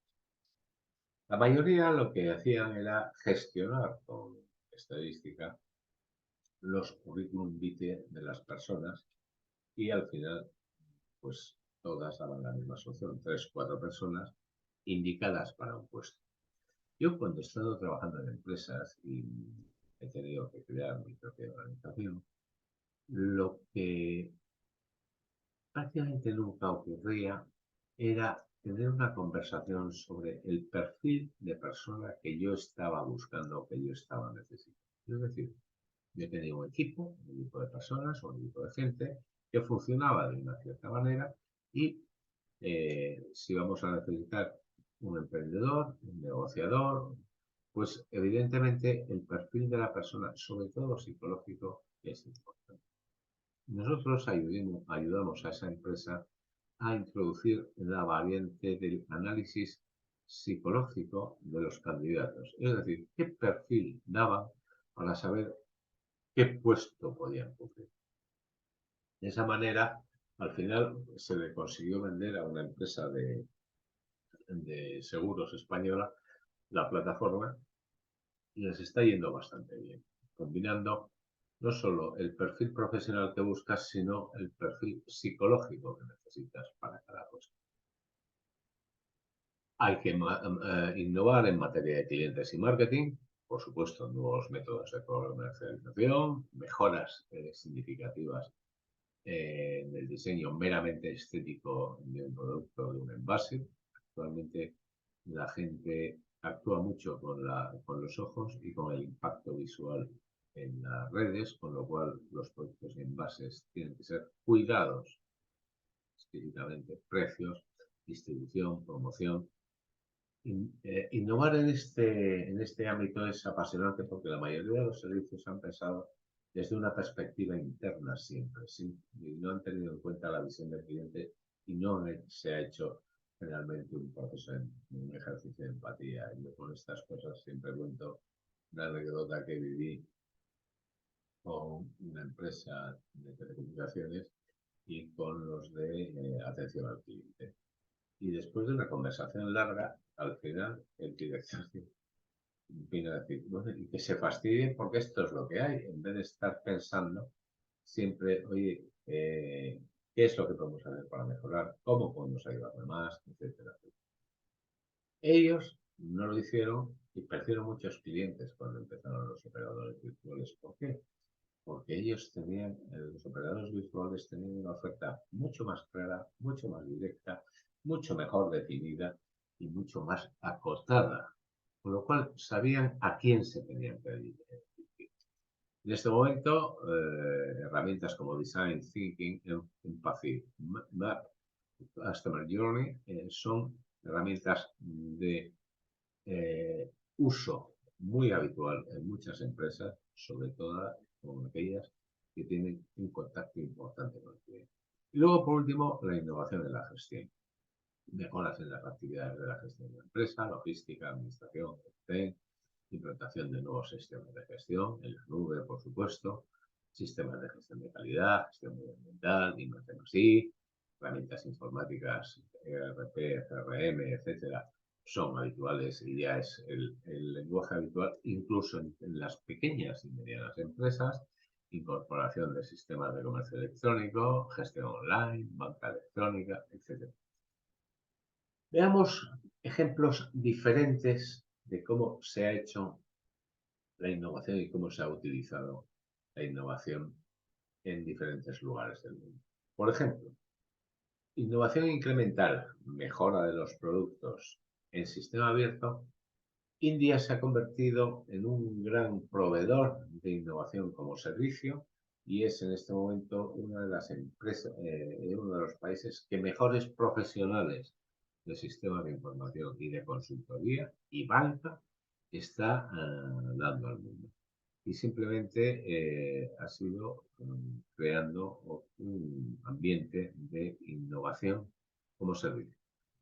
La mayoría lo que hacían era gestionar con estadística los currículum vitae de las personas y al final, pues todas daban la misma solución, 3, 4 personas indicadas para un puesto. Yo cuando he estado trabajando en empresas y he tenido que crear mi propia organización, lo que prácticamente nunca ocurría era tener una conversación sobre el perfil de persona que yo estaba buscando o que yo estaba necesitando. Es decir, yo tenía un equipo de personas o un equipo de gente que funcionaba de una cierta manera y si vamos a necesitar un emprendedor, un negociador, pues evidentemente el perfil de la persona, sobre todo psicológico, es importante. Nosotros ayudamos a esa empresa a introducir la variante del análisis psicológico de los candidatos. Es decir, qué perfil daban para saber qué puesto podían cumplir. De esa manera, al final se le consiguió vender a una empresa de seguros española la plataforma y les está yendo bastante bien, combinando no solo el perfil profesional que buscas, sino el perfil psicológico que necesitas para cada puesto. Hay que innovar en materia de clientes y marketing, por supuesto, nuevos métodos de comercialización, mejoras significativas en el diseño meramente estético de un producto, de un envase. Actualmente la gente actúa mucho con los ojos y con el impacto visual en las redes, con lo cual los productos y envases tienen que ser cuidados explícitamente, precios, distribución, promoción. Innovar en este ámbito es apasionante porque la mayoría de los servicios han pensado desde una perspectiva interna siempre, y no han tenido en cuenta la visión del cliente y no se ha hecho realmente un proceso, un ejercicio de empatía. Yo con estas cosas siempre cuento una anécdota que viví con una empresa de telecomunicaciones y con los de atención al cliente. Y después de una conversación larga, al final el director vino a decir, bueno, y que se fastidie porque esto es lo que hay, en vez de estar pensando siempre, oye, ¿qué es lo que podemos hacer para mejorar? ¿Cómo podemos ayudarle más? Etcétera, etcétera. Ellos no lo hicieron y perdieron muchos clientes cuando empezaron los operadores virtuales. ¿Por qué? Porque ellos tenían, los operadores virtuales tenían una oferta mucho más clara, mucho más directa, mucho mejor definida y mucho más acotada, con lo cual sabían a quién se tenían que dirigir. En este momento, herramientas como Design Thinking, Empathy Map, Customer Journey son herramientas de uso muy habitual en muchas empresas, sobre todo con aquellas que tienen un contacto importante con el cliente. Y luego, por último, la innovación en la gestión. Mejoras en las actividades de la gestión de la empresa, logística, administración, implantación de nuevos sistemas de gestión, en la nube, por supuesto, sistemas de gestión de calidad, gestión medioambiental, I+D+I, herramientas informáticas, ERP, CRM, etcétera, son habituales y ya es el lenguaje habitual, incluso en las pequeñas y medianas empresas, incorporación de sistemas de comercio electrónico, gestión online, banca electrónica, etcétera. Veamos ejemplos diferentes de cómo se ha hecho la innovación y cómo se ha utilizado la innovación en diferentes lugares del mundo. Por ejemplo, innovación incremental, mejora de los productos en sistema abierto. India se ha convertido en un gran proveedor de innovación como servicio y es en este momento una de las empresas, uno de los países que mejores profesionales de sistemas de información y de consultoría y banca está dando al mundo. Y simplemente ha sido creando un ambiente de innovación como servicio.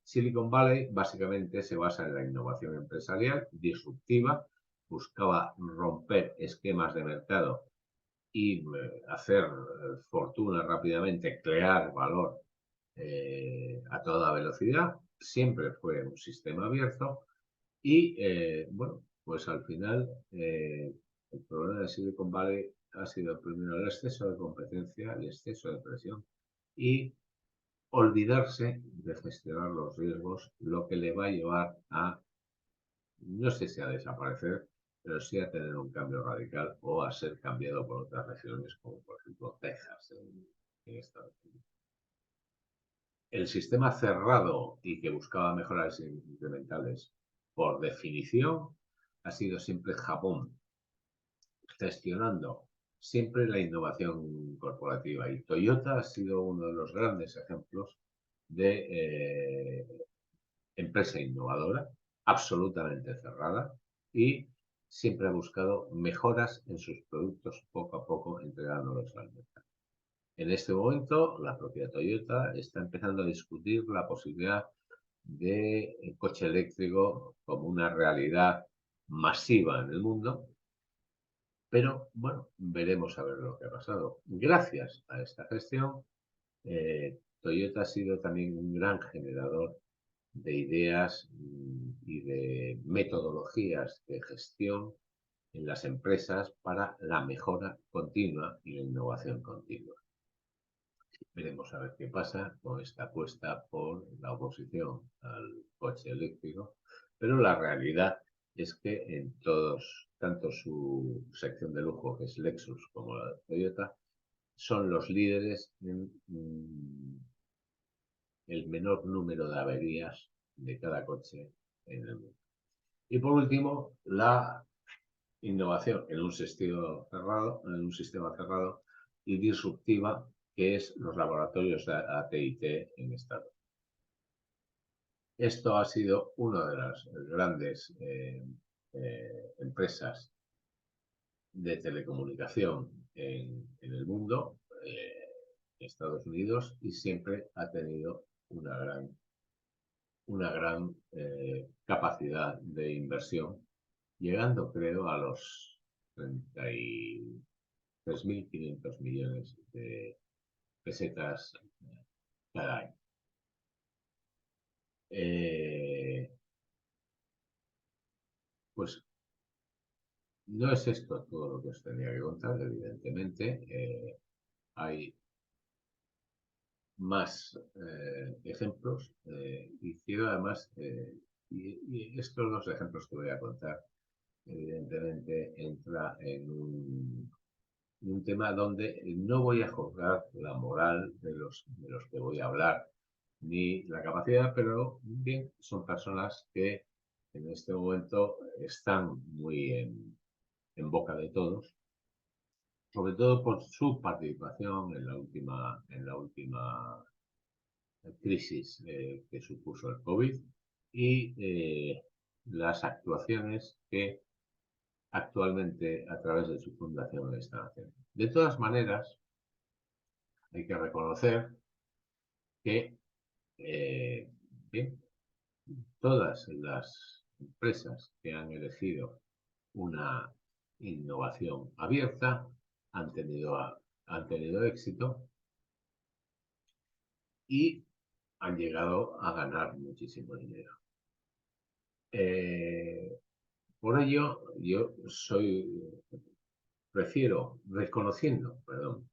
Silicon Valley básicamente se basa en la innovación empresarial disruptiva, buscaba romper esquemas de mercado y hacer fortuna rápidamente, crear valor a toda velocidad. Siempre fue un sistema abierto y, bueno, pues al final el problema de Silicon Valley ha sido primero el exceso de competencia, el exceso de presión y olvidarse de gestionar los riesgos, lo que le va a llevar a, no sé si a desaparecer, pero sí a tener un cambio radical o a ser cambiado por otras regiones, como por ejemplo Texas en Estados Unidos. El sistema cerrado y que buscaba mejoras incrementales, por definición, ha sido siempre Japón, gestionando siempre la innovación corporativa. Y Toyota ha sido uno de los grandes ejemplos de empresa innovadora, absolutamente cerrada y siempre ha buscado mejoras en sus productos poco a poco entregándolos al mercado. En este momento, la propia Toyota está empezando a discutir la posibilidad de coche eléctrico como una realidad masiva en el mundo, pero bueno, veremos a ver lo que ha pasado. Gracias a esta gestión, Toyota ha sido también un gran generador de ideas y de metodologías de gestión en las empresas para la mejora continua y la innovación continua. Veremos a ver qué pasa con esta apuesta por la oposición al coche eléctrico, pero la realidad es que en todos, tanto su sección de lujo, que es Lexus, como la de Toyota, son los líderes en el menor número de averías de cada coche en el mundo. Y por último, la innovación en un sistema cerrado y disruptiva, que es los laboratorios de AT&T en Estados Unidos. Esto ha sido una de las grandes empresas de telecomunicación en el mundo, Estados Unidos, y siempre ha tenido una gran capacidad de inversión, llegando creo a los 33.500 millones de pesetas cada año. Pues no es esto todo lo que os tenía que contar, evidentemente. Hay más ejemplos y quiero además, y estos dos ejemplos que voy a contar, evidentemente entra en un tema donde no voy a juzgar la moral de los que voy a hablar, ni la capacidad, pero bien, son personas que en este momento están muy en boca de todos, sobre todo por su participación en la última crisis que supuso el COVID y las actuaciones que actualmente a través de su fundación están haciendo. De todas maneras, hay que reconocer que bien, todas las empresas que han elegido una innovación abierta han tenido éxito y han llegado a ganar muchísimo dinero. Por ello, prefiero, reconociendo, perdón,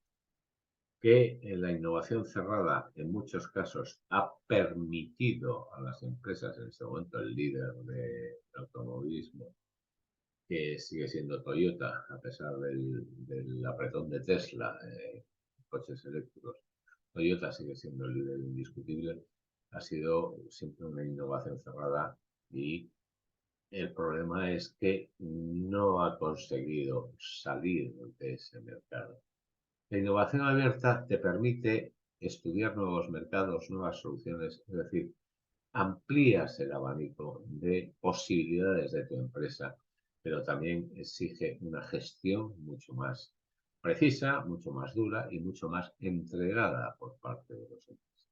que la innovación cerrada en muchos casos ha permitido a las empresas, en este momento el líder del automovilismo, que sigue siendo Toyota, a pesar del apretón de Tesla, coches eléctricos, Toyota sigue siendo el líder indiscutible, ha sido siempre una innovación cerrada y el problema es que no ha conseguido salir de ese mercado. La innovación abierta te permite estudiar nuevos mercados, nuevas soluciones, es decir, amplías el abanico de posibilidades de tu empresa, pero también exige una gestión mucho más precisa, mucho más dura y mucho más entregada por parte de los empresarios.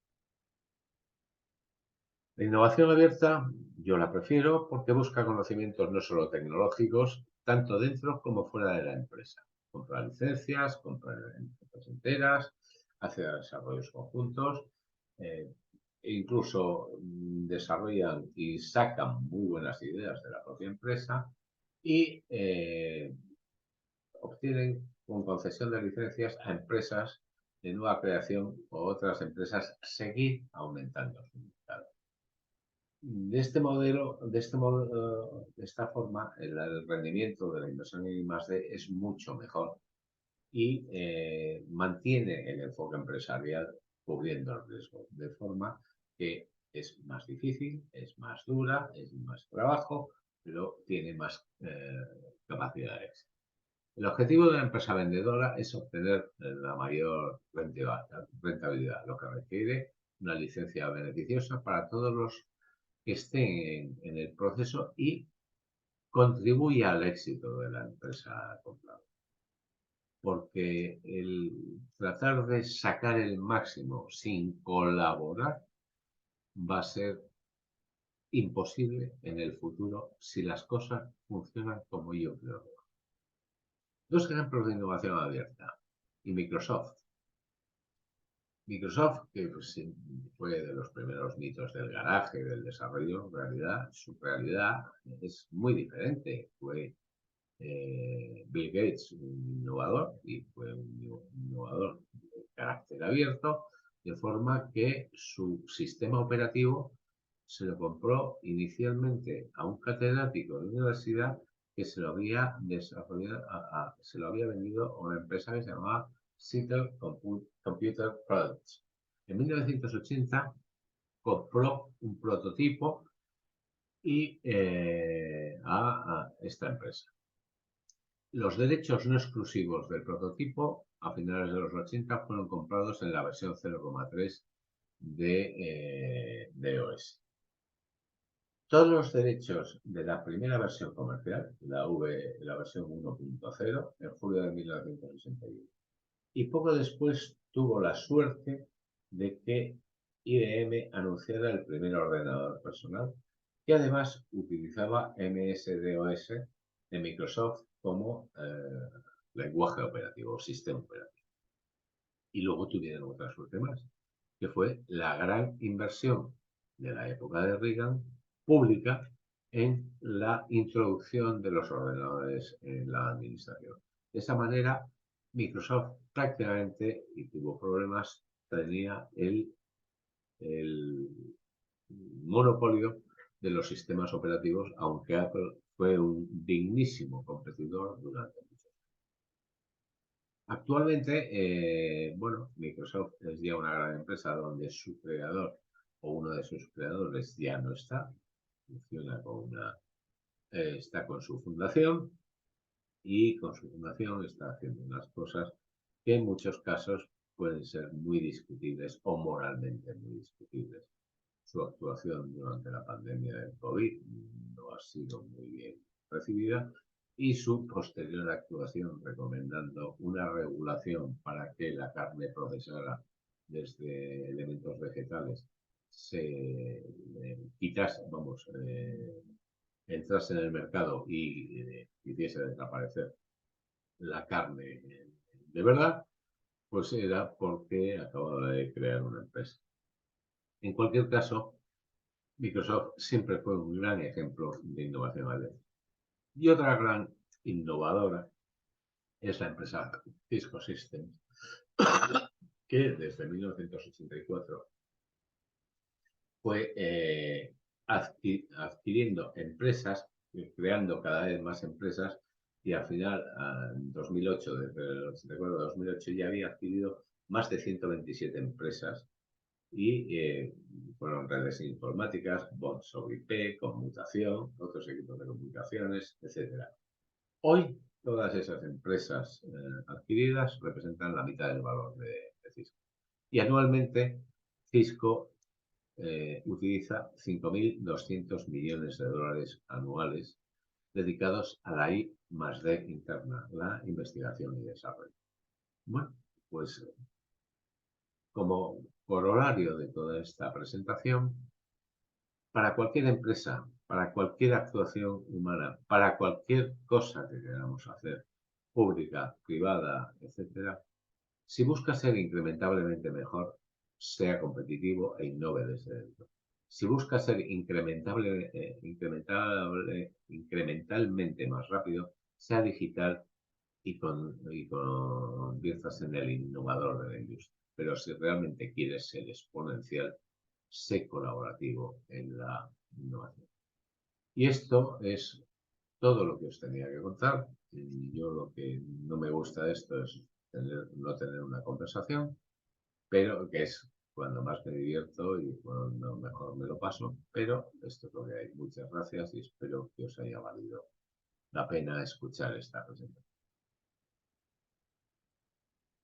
La innovación abierta yo la prefiero porque busca conocimientos no solo tecnológicos, tanto dentro como fuera de la empresa. Compra licencias, compra empresas enteras, hace desarrollos conjuntos, eh, e incluso desarrollan y sacan muy buenas ideas de la propia empresa y obtienen con concesión de licencias a empresas de nueva creación o otras empresas seguir aumentando su mercado. De esta forma, el rendimiento de la inversión en I+D es mucho mejor y mantiene el enfoque empresarial cubriendo el riesgo, de forma que es más difícil, es más dura, es más trabajo, pero tiene más capacidades. El objetivo de la empresa vendedora es obtener la mayor rentabilidad, lo que requiere una licencia beneficiosa para todos los que estén en el proceso y contribuya al éxito de la empresa comprada. Porque el tratar de sacar el máximo sin colaborar va a ser imposible en el futuro si las cosas funcionan como yo creo. Dos ejemplos de innovación abierta. Y Microsoft. Microsoft, que pues, fue de los primeros mitos del garaje, del desarrollo, en realidad, su realidad es muy diferente. Fue Bill Gates un innovador y fue un innovador de carácter abierto, de forma que su sistema operativo se lo compró inicialmente a un catedrático de universidad que se lo había desarrollado, se lo había vendido a una empresa que se llamaba Seattle Computer Products. En 1980 compró un prototipo y a esta empresa. Los derechos no exclusivos del prototipo a finales de los 80 fueron comprados en la versión 0,3 de OS. Todos los derechos de la primera versión comercial, la versión 1.0, en julio de 1981. Y poco después tuvo la suerte de que IBM anunciara el primer ordenador personal, que además utilizaba MS-DOS de Microsoft como lenguaje operativo, sistema operativo. Y luego tuvieron otra suerte más, que fue la gran inversión de la época de Reagan pública en la introducción de los ordenadores en la administración. De esa manera, Microsoft prácticamente, y tuvo problemas, tenía el monopolio de los sistemas operativos, aunque Apple fue un dignísimo competidor durante muchos años. Actualmente, bueno, Microsoft es ya una gran empresa donde su creador o uno de sus creadores ya no está, funciona con está con su fundación y con su fundación está haciendo unas cosas que en muchos casos pueden ser muy discutibles o moralmente muy discutibles. Su actuación durante la pandemia del COVID no ha sido muy bien recibida y su posterior actuación recomendando una regulación para que la carne procesada desde elementos vegetales se quitase, entrase en el mercado y hiciese desaparecer la carne de verdad, pues era porque acababa de crear una empresa. En cualquier caso, Microsoft siempre fue un gran ejemplo de innovación abierta. Y otra gran innovadora es la empresa Cisco Systems, que desde 1984 fue adquiriendo empresas, creando cada vez más empresas, y al final, en 2008, desde el 84 a 2008, ya había adquirido más de 127 empresas y fueron redes informáticas, bots sobre IP, conmutación, otros equipos de comunicaciones, etcétera. Hoy, todas esas empresas adquiridas representan la mitad del valor de Cisco. Y anualmente, Cisco utiliza 5.200 millones de dólares anuales dedicados a la I+D interna, la investigación y desarrollo. Bueno, pues como corolario de toda esta presentación, para cualquier empresa, para cualquier actuación humana, para cualquier cosa que queramos hacer, pública, privada, etcétera, si busca ser incrementablemente mejor, sea competitivo e innove desde dentro. Si busca ser incrementalmente más rápido, sea digital y conviertas en el innovador de la industria. Pero si realmente quieres ser exponencial, sé colaborativo en la innovación. Y esto es todo lo que os tenía que contar. Y yo lo que no me gusta de esto es no tener una conversación, pero que es cuando más me divierto y cuando mejor me lo paso. Pero esto es lo que hay. Muchas gracias y espero que os haya valido la pena escuchar esta presentación.